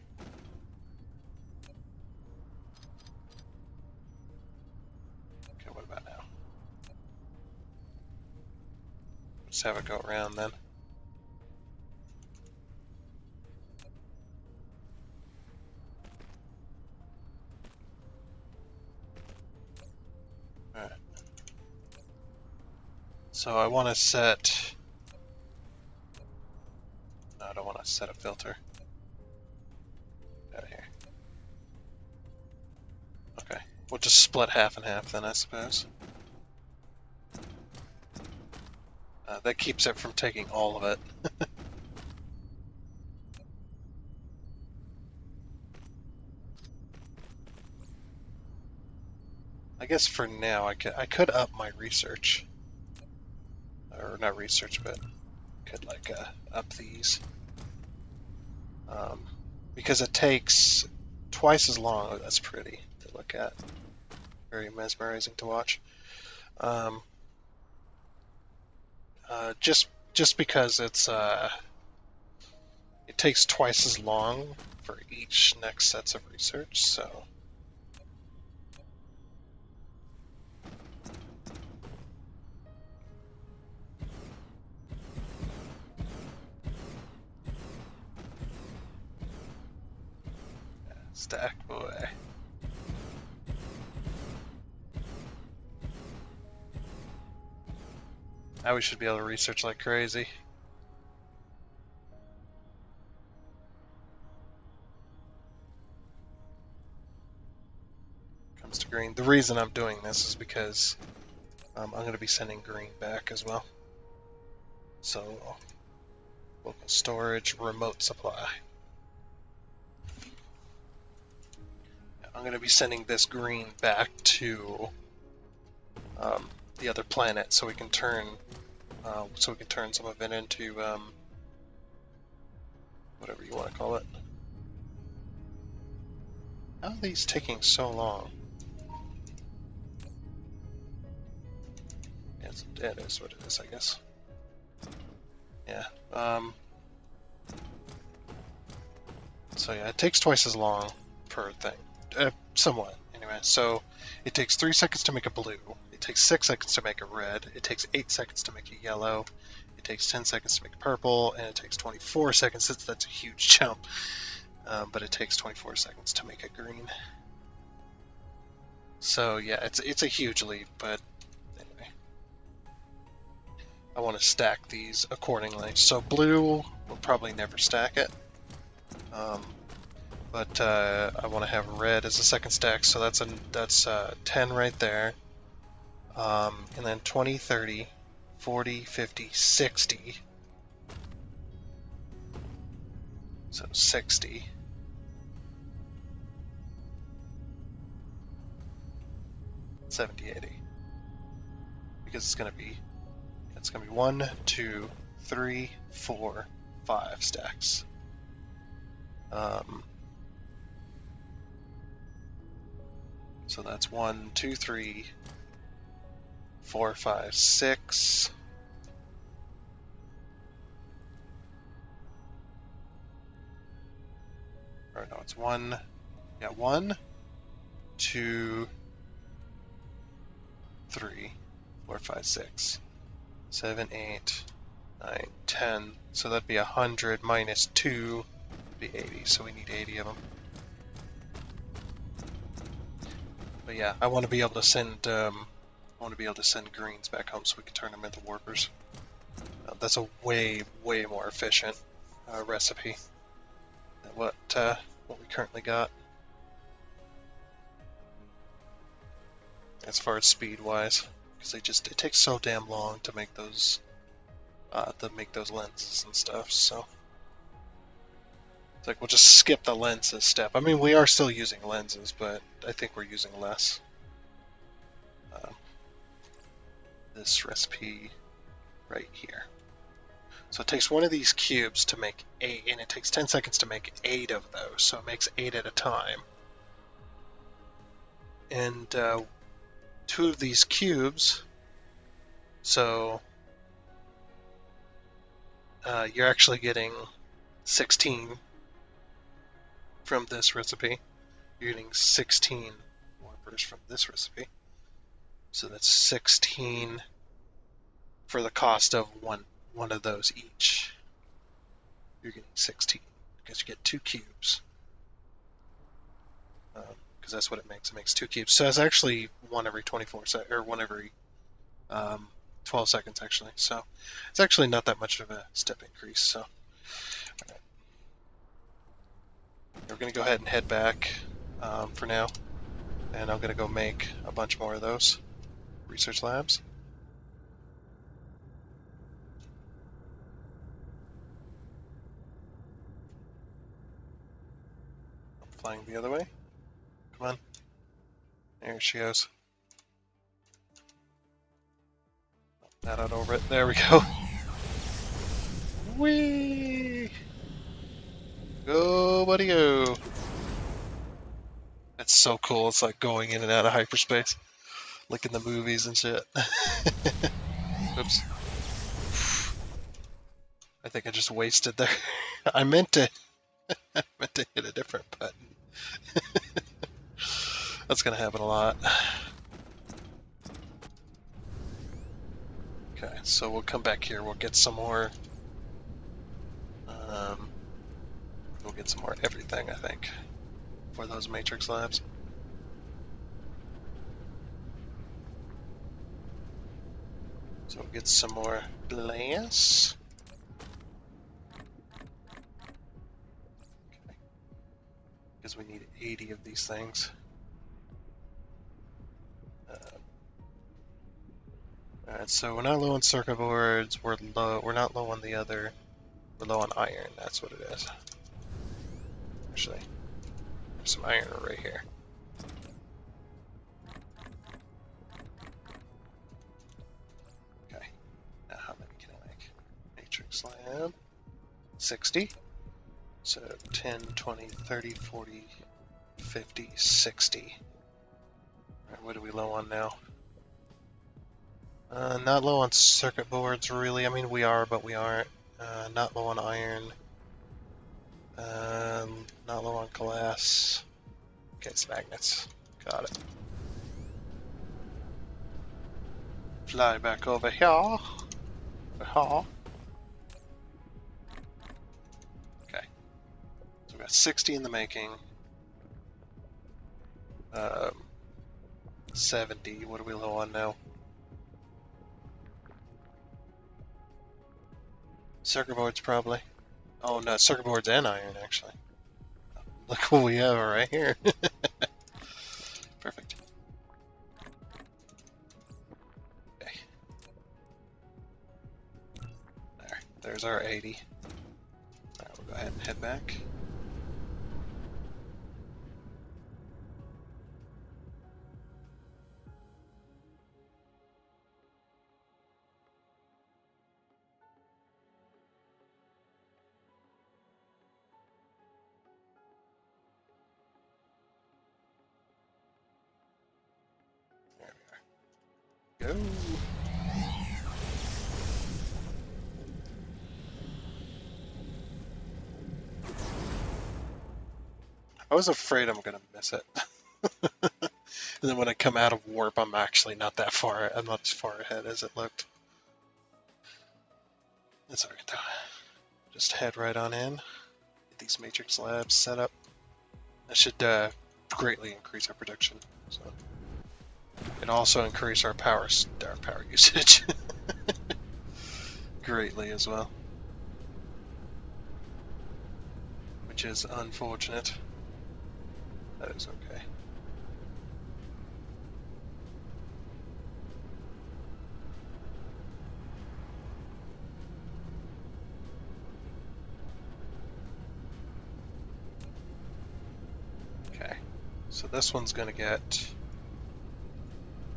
Okay, what about now? Let's have it go around then. Alright. So I want to set... No, I don't want to set a filter. Out of here. Okay. We'll just split half and half then, I suppose. That keeps it from taking all of it. I guess for now I could up my research. Or not research, but could like up these. Because it takes twice as long. Oh, that's pretty to look at. Very mesmerizing to watch. Just because it takes twice as long for each next sets of research, so. Stack away. Now we should be able to research like crazy. Comes to green. The reason I'm doing this is because I'm going to be sending green back as well. So, local storage, remote supply. I'm going to be sending this green back to the other planet so we can turn some of it into whatever you want to call it. How are these taking so long? It is what it is, I guess. Yeah. So yeah, it takes twice as long per thing. Somewhat, anyway. So it takes 3 seconds to make a blue. It takes 6 seconds to make a red. It takes 8 seconds to make a yellow. It takes 10 seconds to make a purple, and it takes 24 seconds. That's a huge jump. But it takes 24 seconds to make a green. So yeah, it's a huge leap, but anyway. I want to stack these accordingly. So blue, we'll probably never stack it. But I want to have red as a second stack, so that's 10 right there. And then 20, 30, 40, 50, 60. So 60. $70, $80. Because it's gonna be 1, 2, 3, 4, 5 stacks. So that's 1, 2, 3, 4, 5, 6. Or no, it's 1. Yeah, 1, 2, 3, 4, 5, 6, 7, 8, 9, 10. So that'd be 100 minus 2 would be 80. So we need 80 of them. But yeah, I want to be able to send greens back home so we can turn them into warpers. That's a way more efficient recipe than what we currently got. As far as speed wise, because it takes so damn long to make those lenses and stuff. So it's like we'll just skip the lenses step. I mean, we are still using lenses, but I think we're using less. This recipe right here. So it takes one of these cubes to make 8, and it takes 10 seconds to make 8 of those. So it makes 8 at a time. And 2 of these cubes, so you're actually getting 16 from this recipe. You're getting 16 warpers from this recipe. So that's 16 for the cost of one of those each. You're getting 16 because you get 2 cubes. Because that's what it makes. It makes 2 cubes. So it's actually 1 every 24 seconds, or 1 every 12 seconds actually. So it's actually not that much of a step increase. So right. We're going to go ahead and head back for now, and I'm going to go make a bunch more of those research labs. I'm flying the other way. Come on. There she goes. That out over it. There we go. Whee! Go, buddy, go. It's so cool. It's like going in and out of hyperspace, like in the movies and shit. Oops. I think I just wasted there. I meant to hit a different button. That's gonna happen a lot. Okay, so we'll come back here. We'll get some more. We'll get some more everything, I think. for those matrix labs. So we'll get some more glass. Okay. Because we need 80 of these things. Alright, so we're not low on circuit boards, we're not low on the other, we're low on iron, that's what it is. Actually, there's some iron right here. Okay, now how many can I make? Matrix lab, 60. So 10, 20, 30, 40, 50, 60. Alright, what are we low on now? Not low on circuit boards, really. I mean, we are, but we aren't. Not low on iron. Not low on glass. Okay, it's magnets. Got it. Fly back over here. Okay. So we got 60 in the making. 70. What are we low on now? Circuit boards, probably. Oh no, circuit boards and iron, actually. Look what we have right here. Perfect. Okay. There's our 80. Alright, we'll go ahead and head back. There we are. Go! I was afraid I'm gonna miss it. And then when I come out of warp, I'm actually not that far. I'm not as far ahead as it looked. That's alright though. Just head right on in. Get these matrix labs set up. That should greatly increase our production. So, and also increase our power usage greatly as well, which is unfortunate. That is okay. Okay, so this one's gonna get.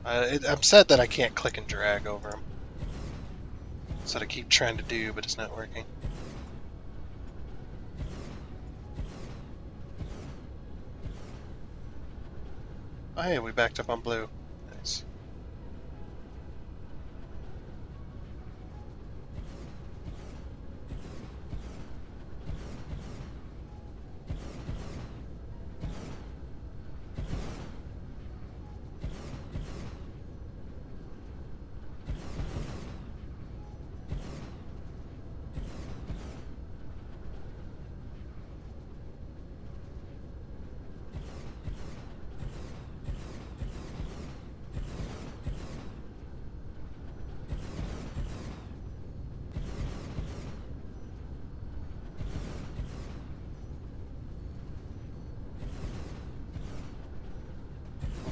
I'm sad that I can't click and drag over them. That's what I keep trying to do, but it's not working. Oh hey, we backed up on blue. Nice.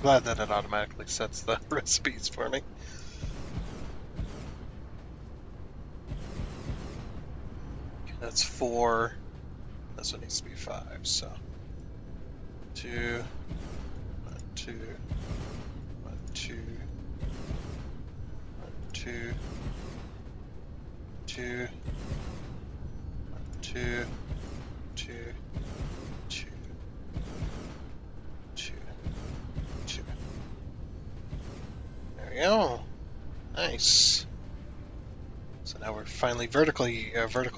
Glad that it automatically sets the recipes for me. Okay, that's 4. This one needs to be 5, so 2, 1, 2, 1, 2, 1, 2, 2, 1, 2, 2, 2, 2, 2. There we go. Nice. So now we're finally vertical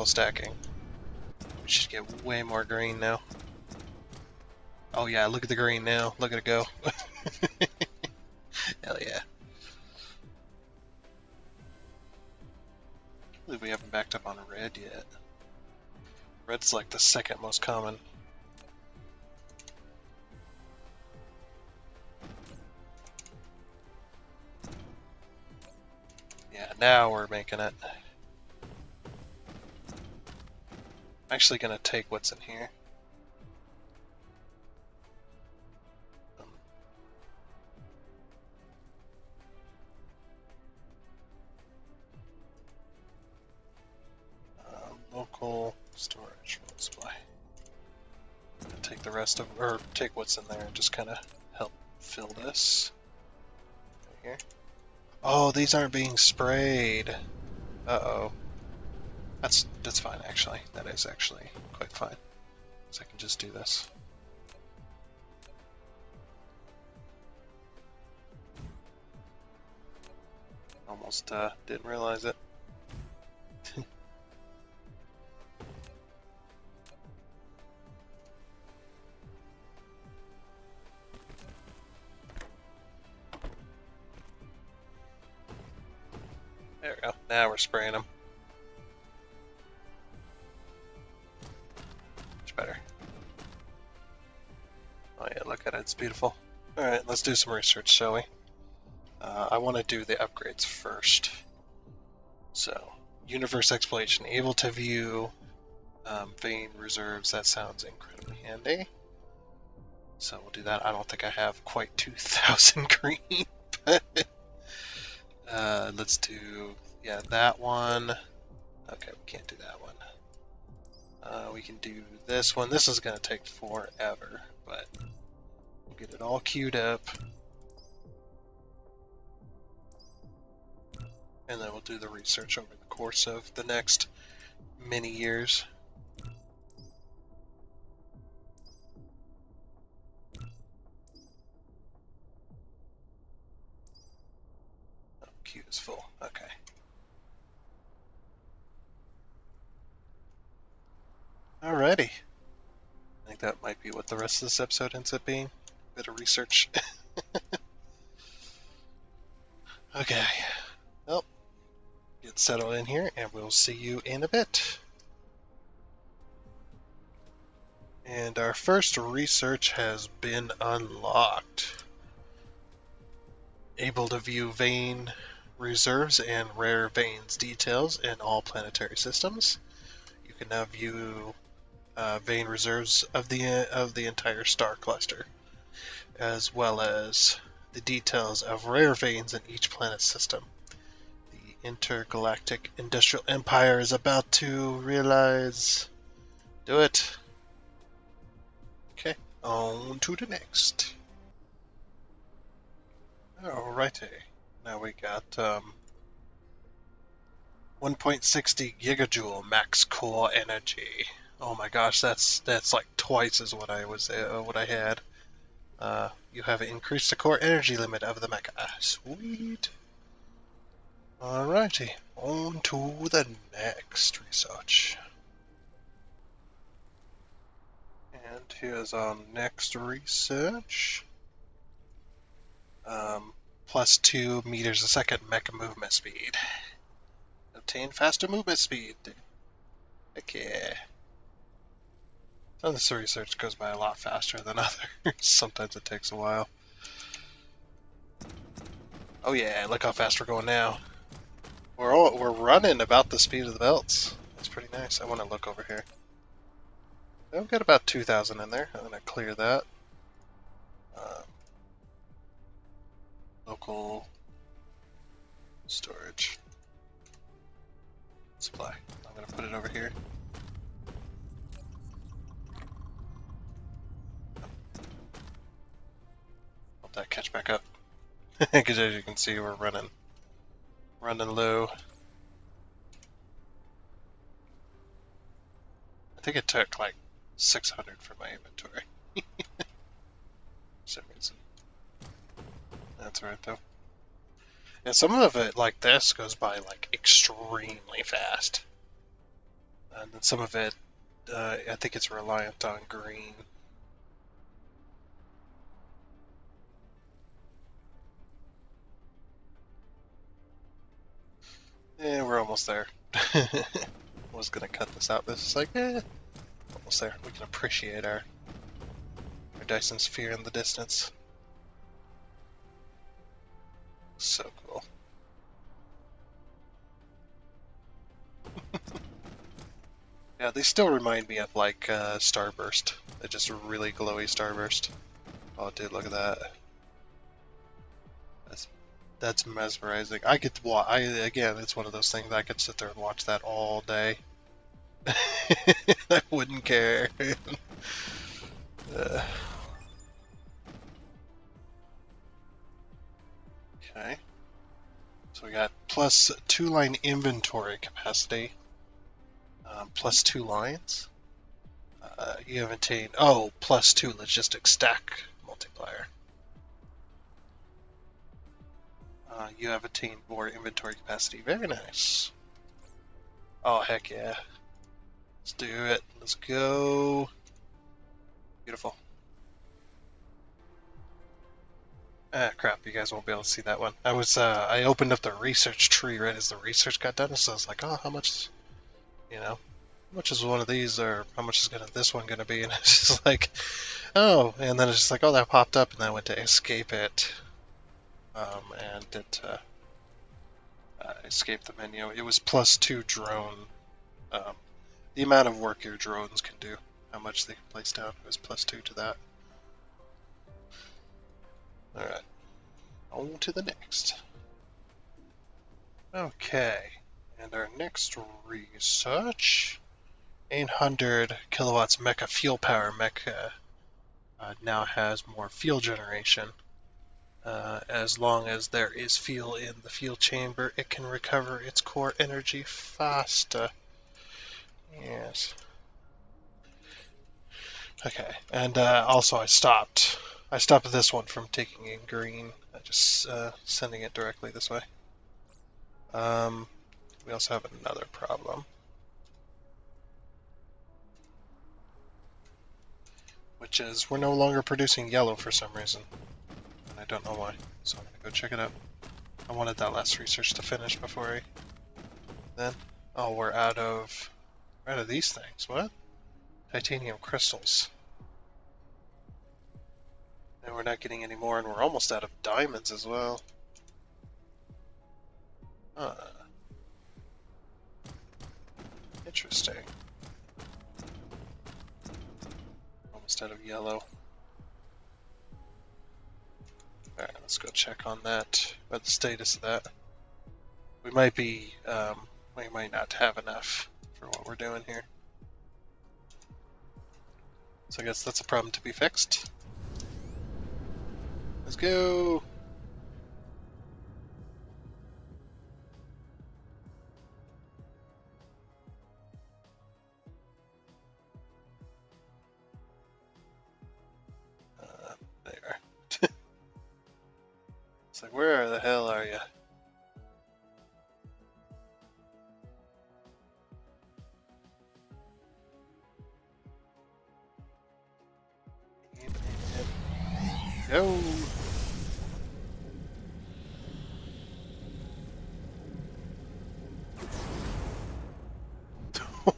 stacking. We should get way more green now. Oh yeah, look at the green now. Look at it go. Hell yeah. I believe we haven't backed up on a red yet. Red's like the second most common. Now we're making it. I'm actually gonna take what's in here. Local storage supply. Take the rest of, or take what's in there and just kind of help fill this. Right here. Oh, these aren't being sprayed. Uh-oh. That's fine, actually. That is actually quite fine. So I can just do this. Almost didn't realize it. There we go. Now we're spraying them. Much better. Oh yeah, look at it. It's beautiful. Alright, let's do some research, shall we? I want to do the upgrades first. So, universe exploration. Able to view vein reserves. That sounds incredibly handy. So we'll do that. I don't think I have quite 2,000 green, but let's do, yeah, that one. Okay, we can't do that one. We can do this one. This is going to take forever, but we'll get it all queued up. And then we'll do the research over the course of the next many years. Oh, queue is full. Okay. Alrighty. I think that might be what the rest of this episode ends up being. A bit of research. Okay. Well, get settled in here, and we'll see you in a bit. And our first research has been unlocked. Able to view vein reserves and rare veins details in all planetary systems. You can now view vein reserves of the entire star cluster, as well as the details of rare veins in each planet system. The intergalactic industrial empire is about to realize. Do it. Okay, on to the next. Alrighty. Now we got 1.60 gigajoule max core energy. Oh my gosh, that's like twice as what I had. You have increased the core energy limit of the mecha. Sweet. Alrighty, on to the next research. And here's our next research. Plus 2 meters a second mecha movement speed. Obtain faster movement speed. Heck yeah. Some of this research goes by a lot faster than others. Sometimes it takes a while. Oh yeah, look how fast we're going now. We're running about the speed of the belts. That's pretty nice. I want to look over here. I've got about 2,000 in there. I'm going to clear that. Local storage supply. I'm going to put it over here. Hope that catch back up. Because as you can see, we're running low. I think it took like 600 for my inventory. For some reason. That's alright though. And some of it, like this, goes by like extremely fast. And then some of it, I think it's reliant on green. Yeah, we're almost there. I was gonna cut this out, but it's like, almost there. We can appreciate our Dyson Sphere in the distance. So cool. Yeah, they still remind me of like Starburst. They're just a really glowy Starburst. Oh, dude, look at that. That's that's mesmerizing. I could watch. Again, it's one of those things I could sit there and watch that all day. I wouldn't care. Uh, okay, so we got plus 2 line inventory capacity, plus 2 lines. You have attained plus 2 logistic stack multiplier. You have attained more inventory capacity. Very nice. Oh heck yeah! Let's do it. Let's go. Beautiful. Ah, crap, you guys won't be able to see that one. I opened up the research tree right as the research got done, so I was like, oh, how much, how much is one of these, or how much is this one gonna be? And it's just like, oh, and then it's just like, oh, that popped up, and then I went to escape it, and it escaped the menu. It was plus 2 drone, um, the amount of work your drones can do, how much they can place down, it was plus 2 to that. Alright, on to the next. Okay, and our next research, 800 kilowatts mecha fuel power mecha now has more fuel generation. As long as there is fuel in the fuel chamber, it can recover its core energy faster. Yes. Okay, and also I stopped. I stopped this one from taking in green. I just sending it directly this way. We also have another problem, which is we're no longer producing yellow for some reason, and I don't know why. So I'm gonna go check it out. I wanted that last research to finish before I then. Oh, we're out of these things. What? Titanium crystals. And we're not getting any more, and we're almost out of diamonds as well. Interesting. Almost out of yellow. Alright, let's go check on that. About the status of that. We might be, we might not have enough for what we're doing here. So I guess that's a problem to be fixed. Let's go! There. It's like, where the hell are you? Go!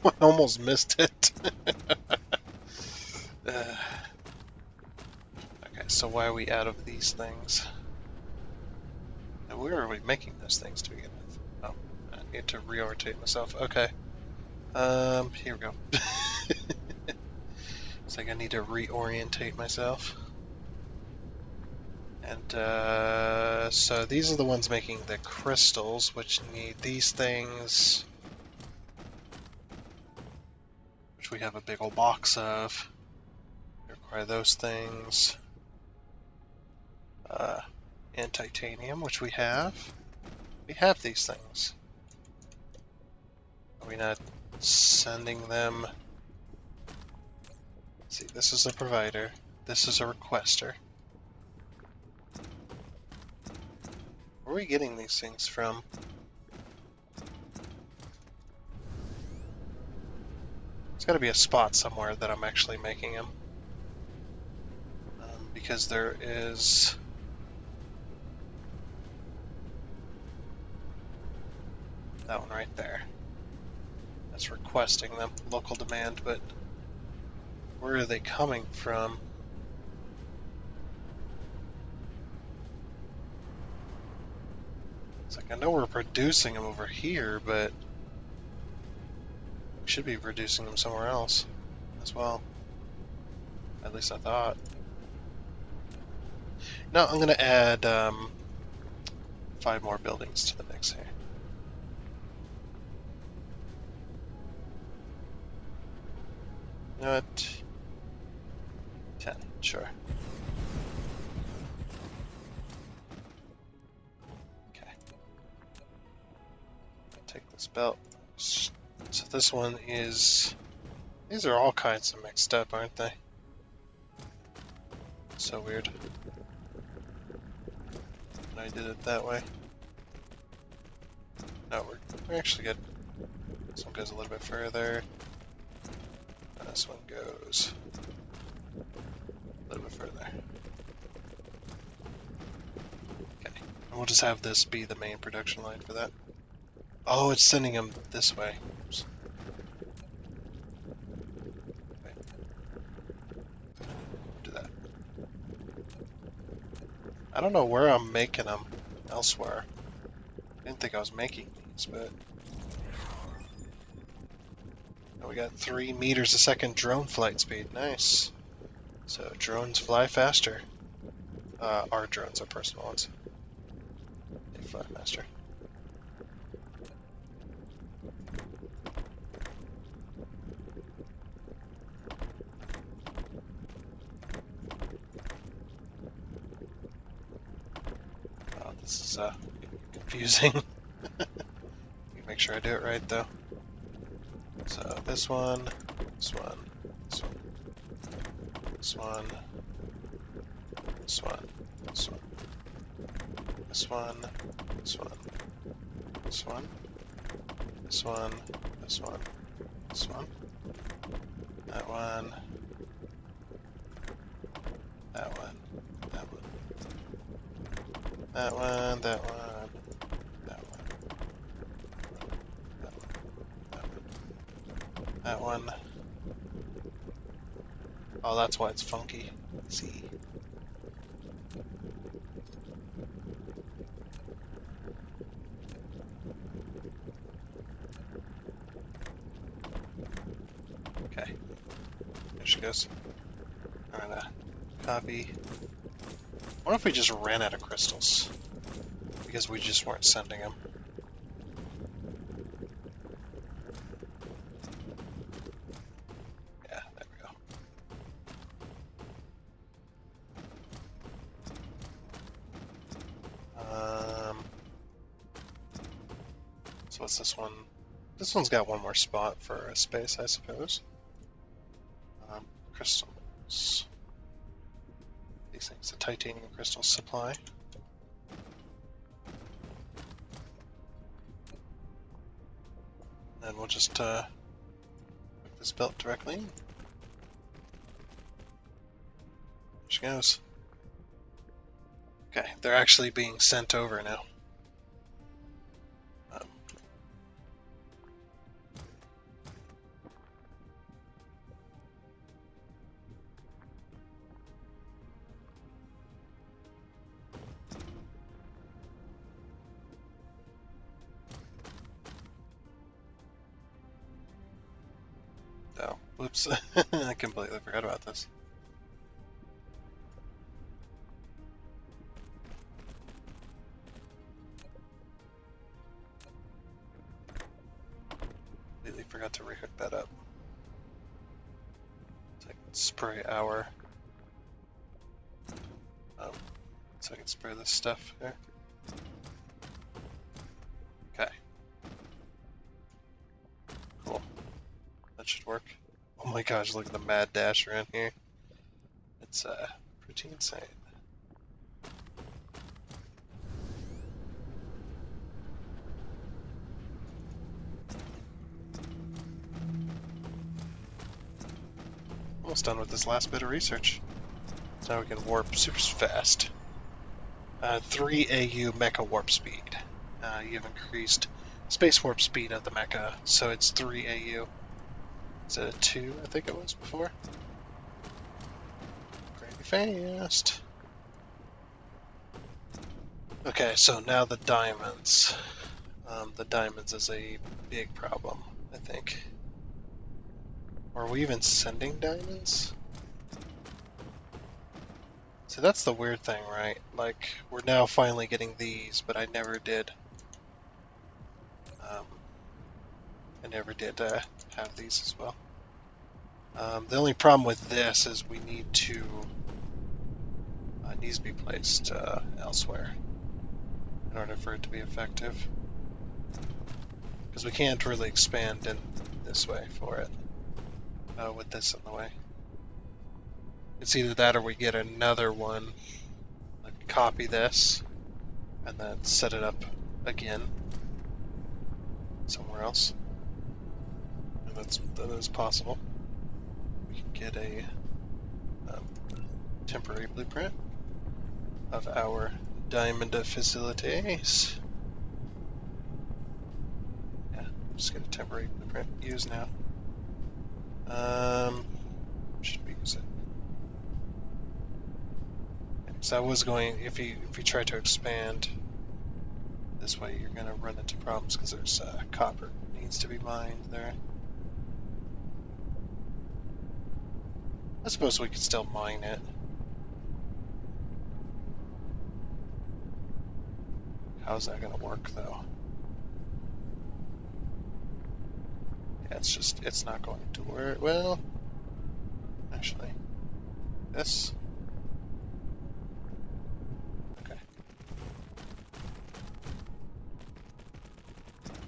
I almost missed it. Okay, so why are we out of these things? And where are we making those things to begin with? Oh, I need to reorientate myself. Okay. Here we go. It's like I need to reorientate myself. And, so these are the ones making the crystals, which need these things, which we have a big old box of. We require those things. And titanium, which we have. We have these things. Are we not sending them? Let's see, this is a provider. This is a requester. Where are we getting these things from? There's got to be a spot somewhere that I'm actually making them. Because there is... that one right there. That's requesting them. Local demand, but where are they coming from? It's like, I know we're producing them over here, but should be reducing them somewhere else as well. At least I thought. No, I'm gonna add 5 more buildings to the mix here. You know what? 10, sure. Okay. Take this belt. So this one is... These are all kinds of mixed up, aren't they? So weird. And I did it that way. No, we're actually good. This one goes a little bit further. And this one goes a little bit further. Okay. And we'll just have this be the main production line for that. Oh, it's sending them this way. Oops. Okay. Do that. I don't know where I'm making them elsewhere. I didn't think I was making these, but... Oh, we got 3 meters a second drone flight speed. Nice. So drones fly faster. Our drones are personal ones. They fly faster. Oh, this is confusing. Make sure I do it right though. So this one, this one, this one, this one, this one, this one, this one, this one, this one, this one, this one, this one, that one, that one, that one, that one, that one. That one. Oh, that's why it's funky. Let's see. Okay. There she goes. I'm gonna copy. What if we just ran out of crystals? Because we just weren't sending them. So what's this one? This one's got one more spot for a space, I suppose. Crystals. These things, the titanium crystal supply. And we'll just hook this belt directly in. There she goes. Okay, they're actually being sent over now. Oh, whoops. I completely forgot about this. Completely forgot to rehook that up. So I can spray our... so I can spray this stuff here. Okay. Cool. That should work. Oh my gosh, look at the mad dash around here. It's pretty insane. Almost done with this last bit of research. So now we can warp super fast. 3 AU mecha warp speed. You've increased space warp speed of the mecha, so it's 3 AU. Is it a 2, I think it was before? Crazy fast. Okay, so now the diamonds. The diamonds is a big problem, I think. Are we even sending diamonds? So that's the weird thing, right? Like, we're now finally getting these, but I never did. I never did have these as well. The only problem with this is we need to needs to be placed elsewhere in order for it to be effective. Because we can't really expand in this way for it with this in the way. It's either that or we get another one, like copy this, and then set it up again somewhere else. And that is possible. We can get a temporary blueprint of our diamond facilities. Yeah, just get a temporary blueprint. Use now. Should we use it? So I was going, if you try to expand this way, you're going to run into problems because there's copper needs to be mined there. I suppose we could still mine it. How's that going to work though? Yeah, it's not going to work. Well, actually, this. Okay.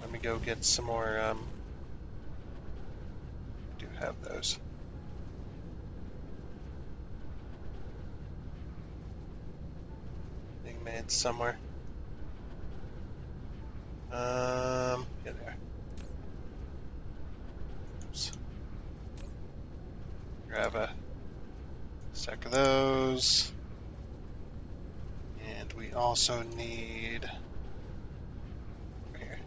Let me go get some more, I do have those. Being made somewhere. Yeah, there. Oops. Grab a stack of those. And we also need over here.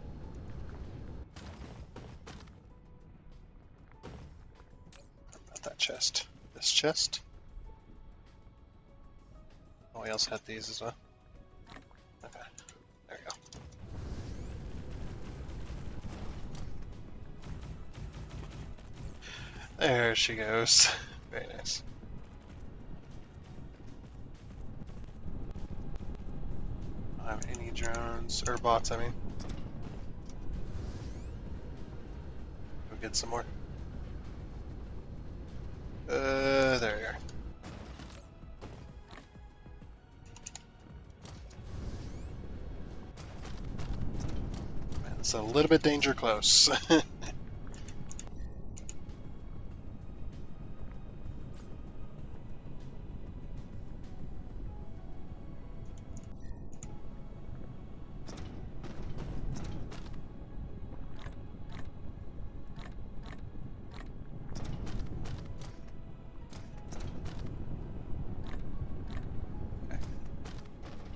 Not that chest. This chest. Oh, we also had these as well. Okay. There we go. There she goes. Very nice. I don't have any drones, or bots, I mean. Go get some more. There you are. Man, it's a little bit danger close.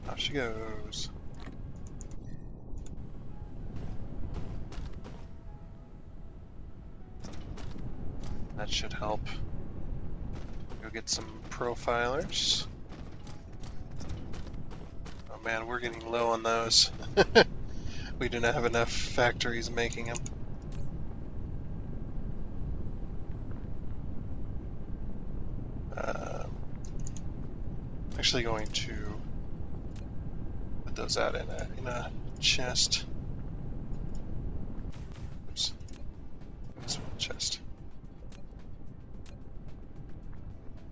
Off she goes. That should help. Go get some profilers. Oh man, we're getting low on those. We do not have enough factories making them. Actually going to put those out in a chest. Oops. This one chest.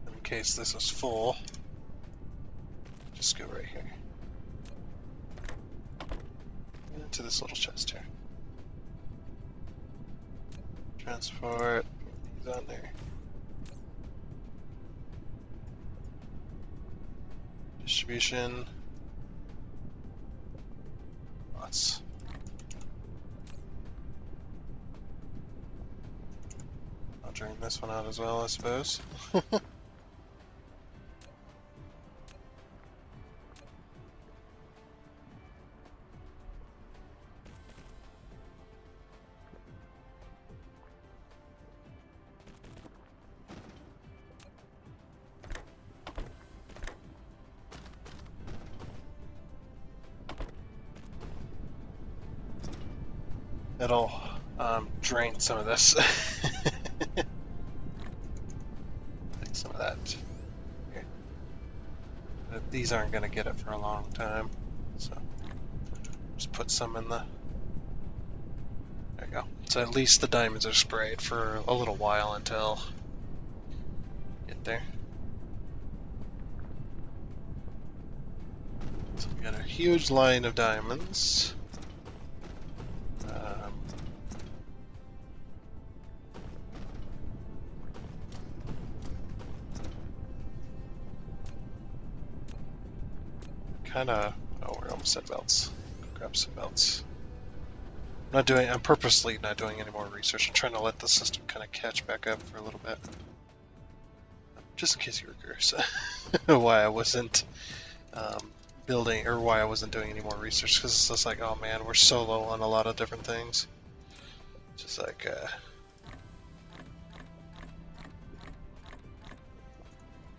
In case this is full, just go right here. Into this little chest here. Transport, put these on there. Distribution. Lots. I'll drain this one out as well, I suppose. It'll drain some of this. these aren't going to get it for a long time. So just put some in the... There you go. So at least the diamonds are sprayed for a little while until get there. So we got a huge line of diamonds. Kinda... Oh, we're almost at belts. Grab some belts. I'm purposely not doing any more research. I'm trying to let the system kind of catch back up for a little bit. Just in case you were curious why I wasn't building, or why I wasn't doing any more research, because it's just like, oh man, we're so low on a lot of different things. Just like,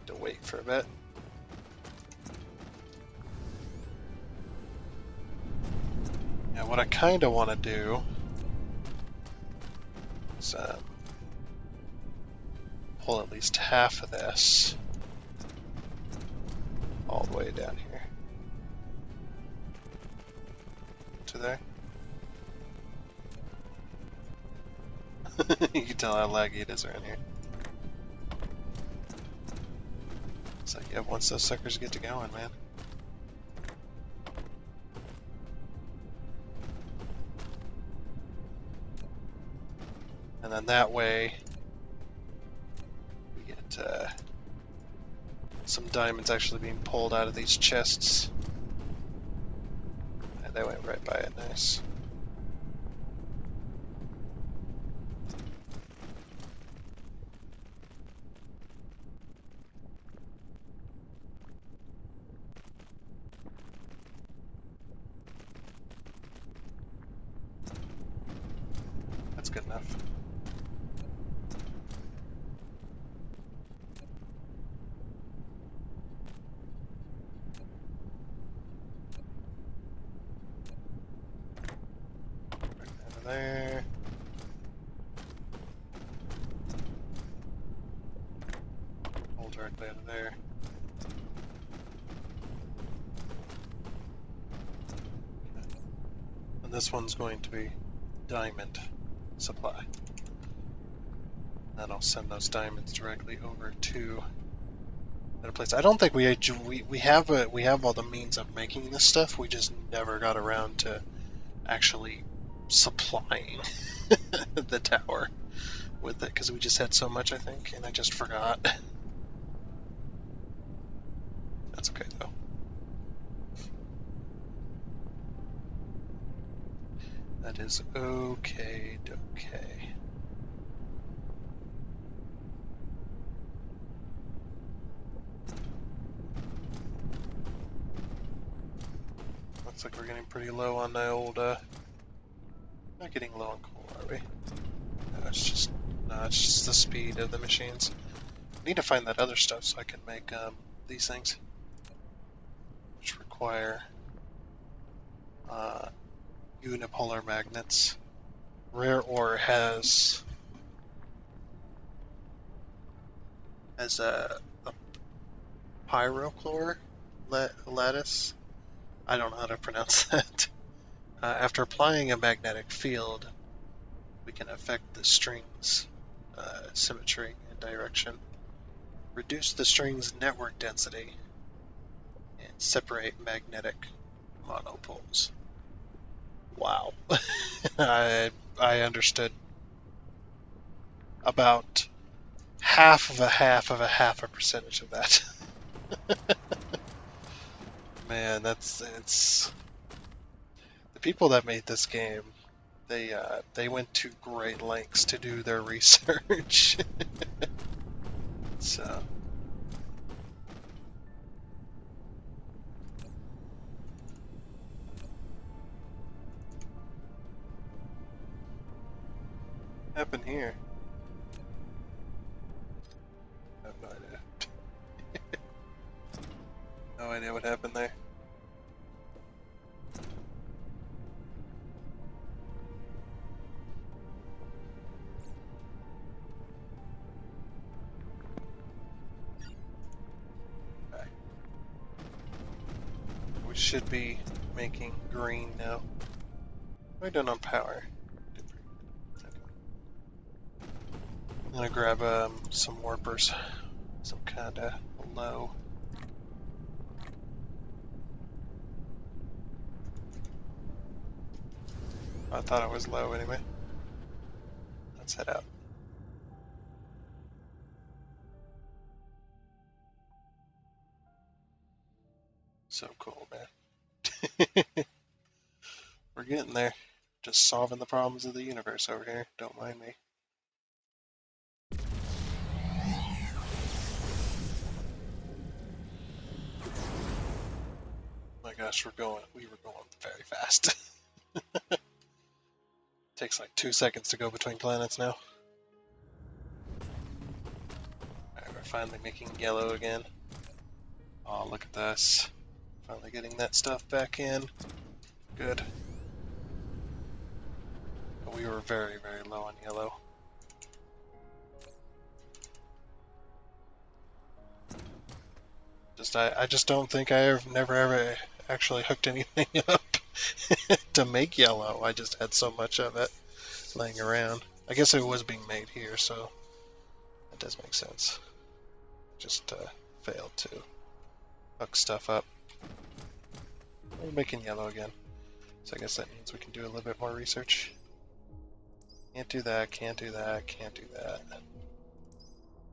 to wait for a bit. Yeah, what I kind of want to do is pull at least half of this all the way down here to there. You can tell how laggy it is around here. It's like, yeah, once those suckers get to going, man. And then that way, we get some diamonds actually being pulled out of these chests. And they went right by it, nice. That's good enough. Right out of there. Pull directly out of there. And this one's going to be diamond supply. Then I'll send those diamonds directly over to that place. I don't think we have all the means of making this stuff. We just never got around to actually supplying the tower with it because we just had so much, I think, and I just forgot. That's okay though. That is okay. Looks like we're getting pretty low on the old, not getting low on coal, are we? No, it's just the speed of the machines. I need to find that other stuff so I can make these things, which require unipolar magnets. Rare ore has a pyrochlore lattice. I don't know how to pronounce that. After applying a magnetic field, we can affect the string's symmetry and direction, reduce the string's network density, and separate magnetic monopoles. Wow. I understood about half of a percentage of that. Man, it's the people that made this game. They went to great lengths to do their research. So what happened here? I have no idea. No idea what happened there. should be making green now. What are we doing on power? I'm gonna grab some warpers, some kinda low. I thought it was low anyway. Let's head out. So cool, man. We're getting there. Just solving the problems of the universe over here. Don't mind me. My gosh, we were going very fast. Takes like 2 seconds to go between planets now. Alright, we're finally making yellow again. Oh, look at this. Finally getting that stuff back in. Good. But we were very, very low on yellow. I just don't think never ever actually hooked anything up to make yellow. I just had so much of it laying around. I guess it was being made here, so that does make sense. Just failed to hook stuff up. We're making yellow again, so I guess that means we can do a little bit more research. Can't do that, can't do that, can't do that.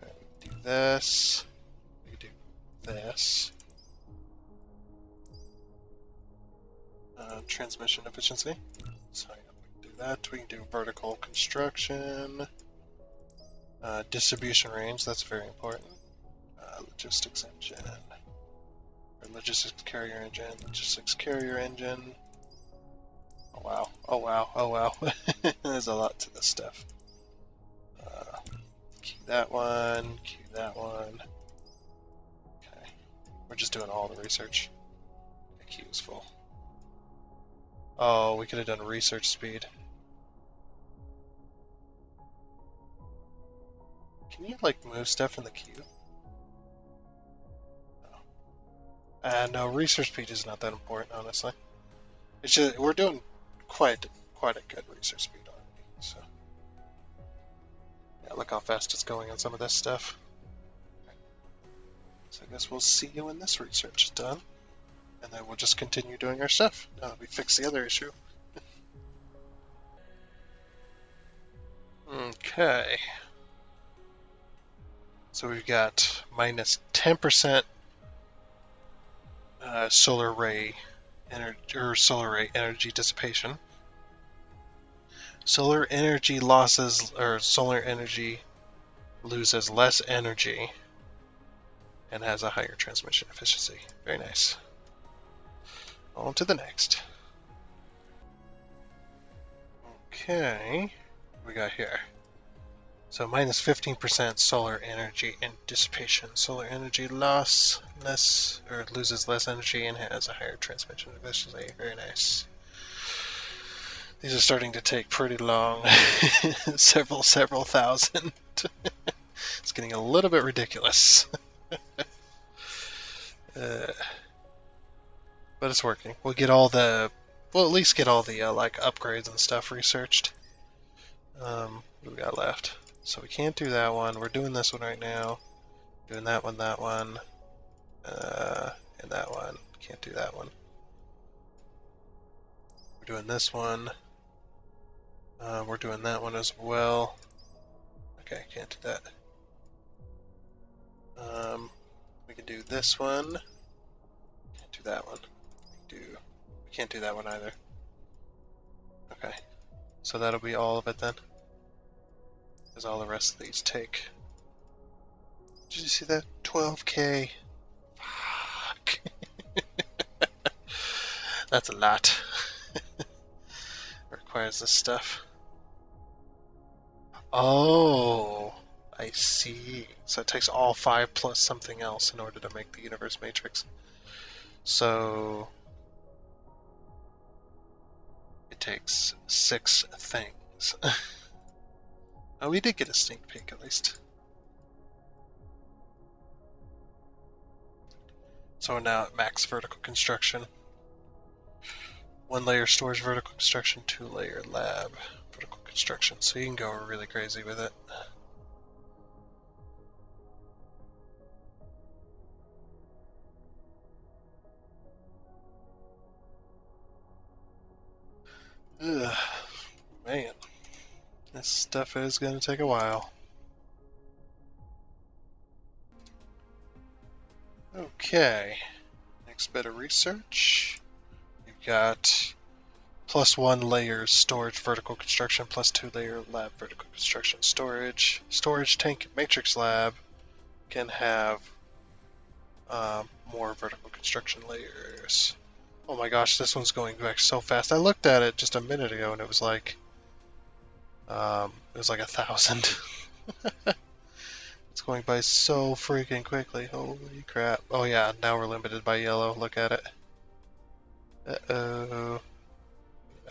Right, we can do this. We can do this. Transmission efficiency. So yeah, we can do that. We can do vertical construction. Distribution range, that's very important. Logistics engine. Or logistics carrier engine. Logistics carrier engine. Oh wow. Oh wow. Oh wow. There's a lot to this stuff. Cue that one. Cue that one. Okay. We're just doing all the research. The queue is full. Oh, we could have done research speed. Can you like move stuff in the queue? No, research speed is not that important, honestly. It's just we're doing quite a good research speed already. So yeah, look how fast it's going on some of this stuff. So I guess we'll see you when this research is done, and then we'll just continue doing our stuff. Now that we fix the other issue. Okay. So we've got minus 10% solar ray energy dissipation. Solar energy loses less energy and has a higher transmission efficiency. Very nice. On to the next. Okay, what we got here. So minus 15% solar energy and dissipation. Solar energy loses less energy and has a higher transmission efficiency. Very nice. These are starting to take pretty long. several thousand. It's getting a little bit ridiculous. But it's working. We'll at least get all the like upgrades and stuff researched. What do we got left? So we can't do that one. We're doing this one right now. Doing that one, and that one. Can't do that one. We're doing this one. We're doing that one as well. Okay, can't do that. We can do this one. Can't do that one. We can't do that one either. Okay, so that'll be all of it then. Because all the rest of these take. Did you see that? 12K. Fuck. That's a lot. Requires this stuff. Oh, I see. So it takes all 5 plus something else in order to make the universe matrix. So it takes 6 things. Oh, we did get a sneak peek at least. So we're now at max vertical construction. 1 layer storage vertical construction, 2 layer lab vertical construction. So you can go really crazy with it. Ugh, man, this stuff is going to take a while. Okay, next bit of research. You've got +1 layer storage vertical construction, +2 layer lab vertical construction storage. Storage tank matrix lab can have more vertical construction layers. Oh my gosh, this one's going back so fast. I looked at it just a minute ago and it was like 1,000. It's going by so freaking quickly. Holy crap. Oh yeah, now we're limited by yellow. Look at it. Uh-oh.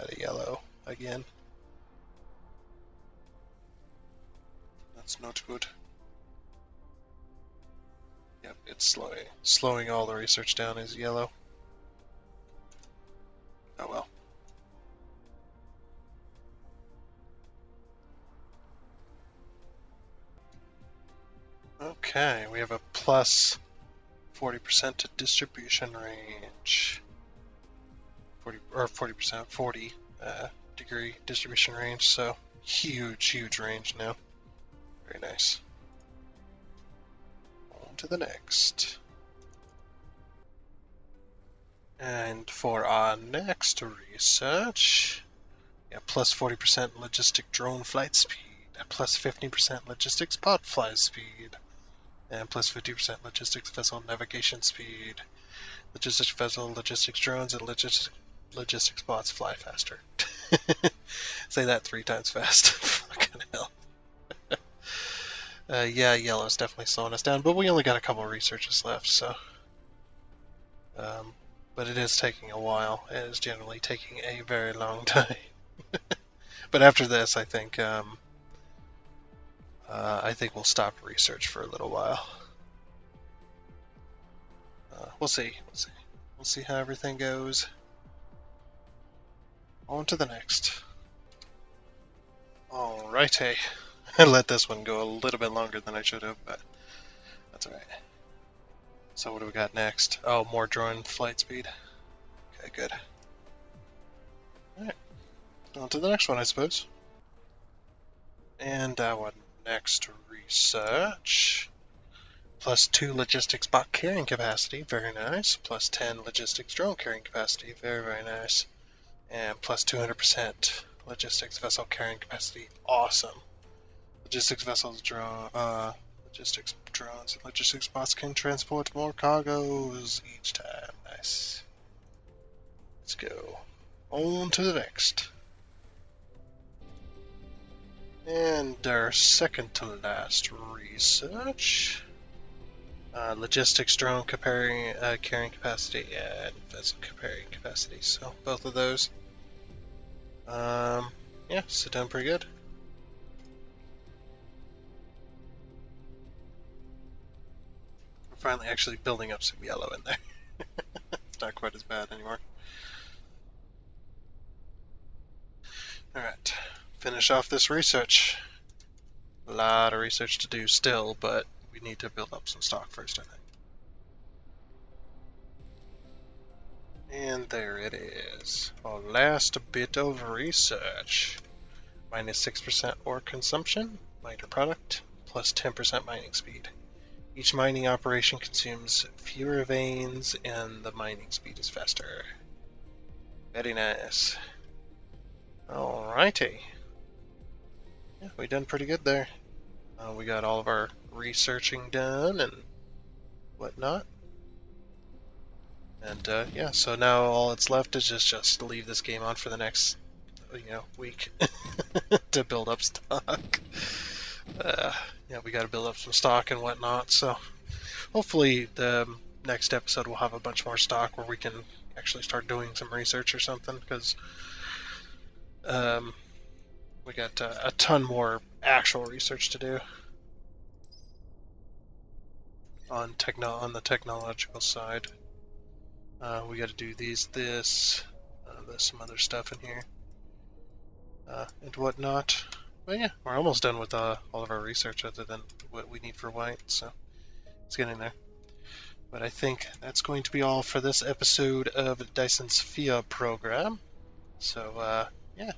Out of yellow again. That's not good. Yep, it's slowing all the research down is yellow. Oh well. Okay, we have a plus 40% to distribution range. 40%, 40 degree distribution range, so huge range now. Very nice. On to the next. And for our next research, yeah, plus 40% logistic drone flight speed, plus 15% logistics pod flight speed, and plus 50% logistics vessel navigation speed. Logistics vessel, logistics drones, and logistics bots fly faster. Say that 3 times fast. Fucking hell. Yeah, yellow's definitely slowing us down, but we only got a couple of researches left, so. But it is taking a while. It is generally taking a very long time. But after this, I think we'll stop research for a little while. We'll see. We'll see how everything goes. On to the next. Alrighty. I let this one go a little bit longer than I should have, but that's alright. So what do we got next? Oh, more drone flight speed. Okay, good. Alright. On to the next one, I suppose. And our next research. +2 logistics bot carrying capacity, very nice. +10 logistics drone carrying capacity, very nice. And +200% logistics vessel carrying capacity, awesome. Logistics vessels, logistics drones, and logistics bots can transport more cargoes each time. Nice. Let's go. On to the next. And our second to last research. Logistics drone carrying capacity and vessel carrying capacity. So both of those. Yeah, so done pretty good. We're finally actually building up some yellow in there. It's not quite as bad anymore. Alright, finish off this research. A lot of research to do still, but we need to build up some stock first, I think. And there it is. Our last bit of research. -6% ore consumption, miner product, plus 10% mining speed. Each mining operation consumes fewer veins and the mining speed is faster. Very nice. Alrighty. Yeah, we done pretty good there. We got all of our researching done and whatnot. And yeah, so now all that's left is just leave this game on for the next, week to build up stock. Yeah, we got to build up some stock and whatnot. So hopefully the next episode will have a bunch more stock where we can actually start doing some research or something, because we got a ton more actual research to do on the technological side. We got to do this. There's some other stuff in here and whatnot. But yeah, we're almost done with all of our research other than what we need for white, so it's getting there. But I think that's going to be all for this episode of Dyson Sphere Program. So yeah,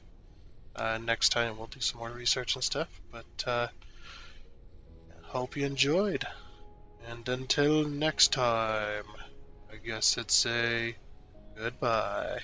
next time we'll do some more research and stuff. But hope you enjoyed. And until next time, I guess it's a goodbye.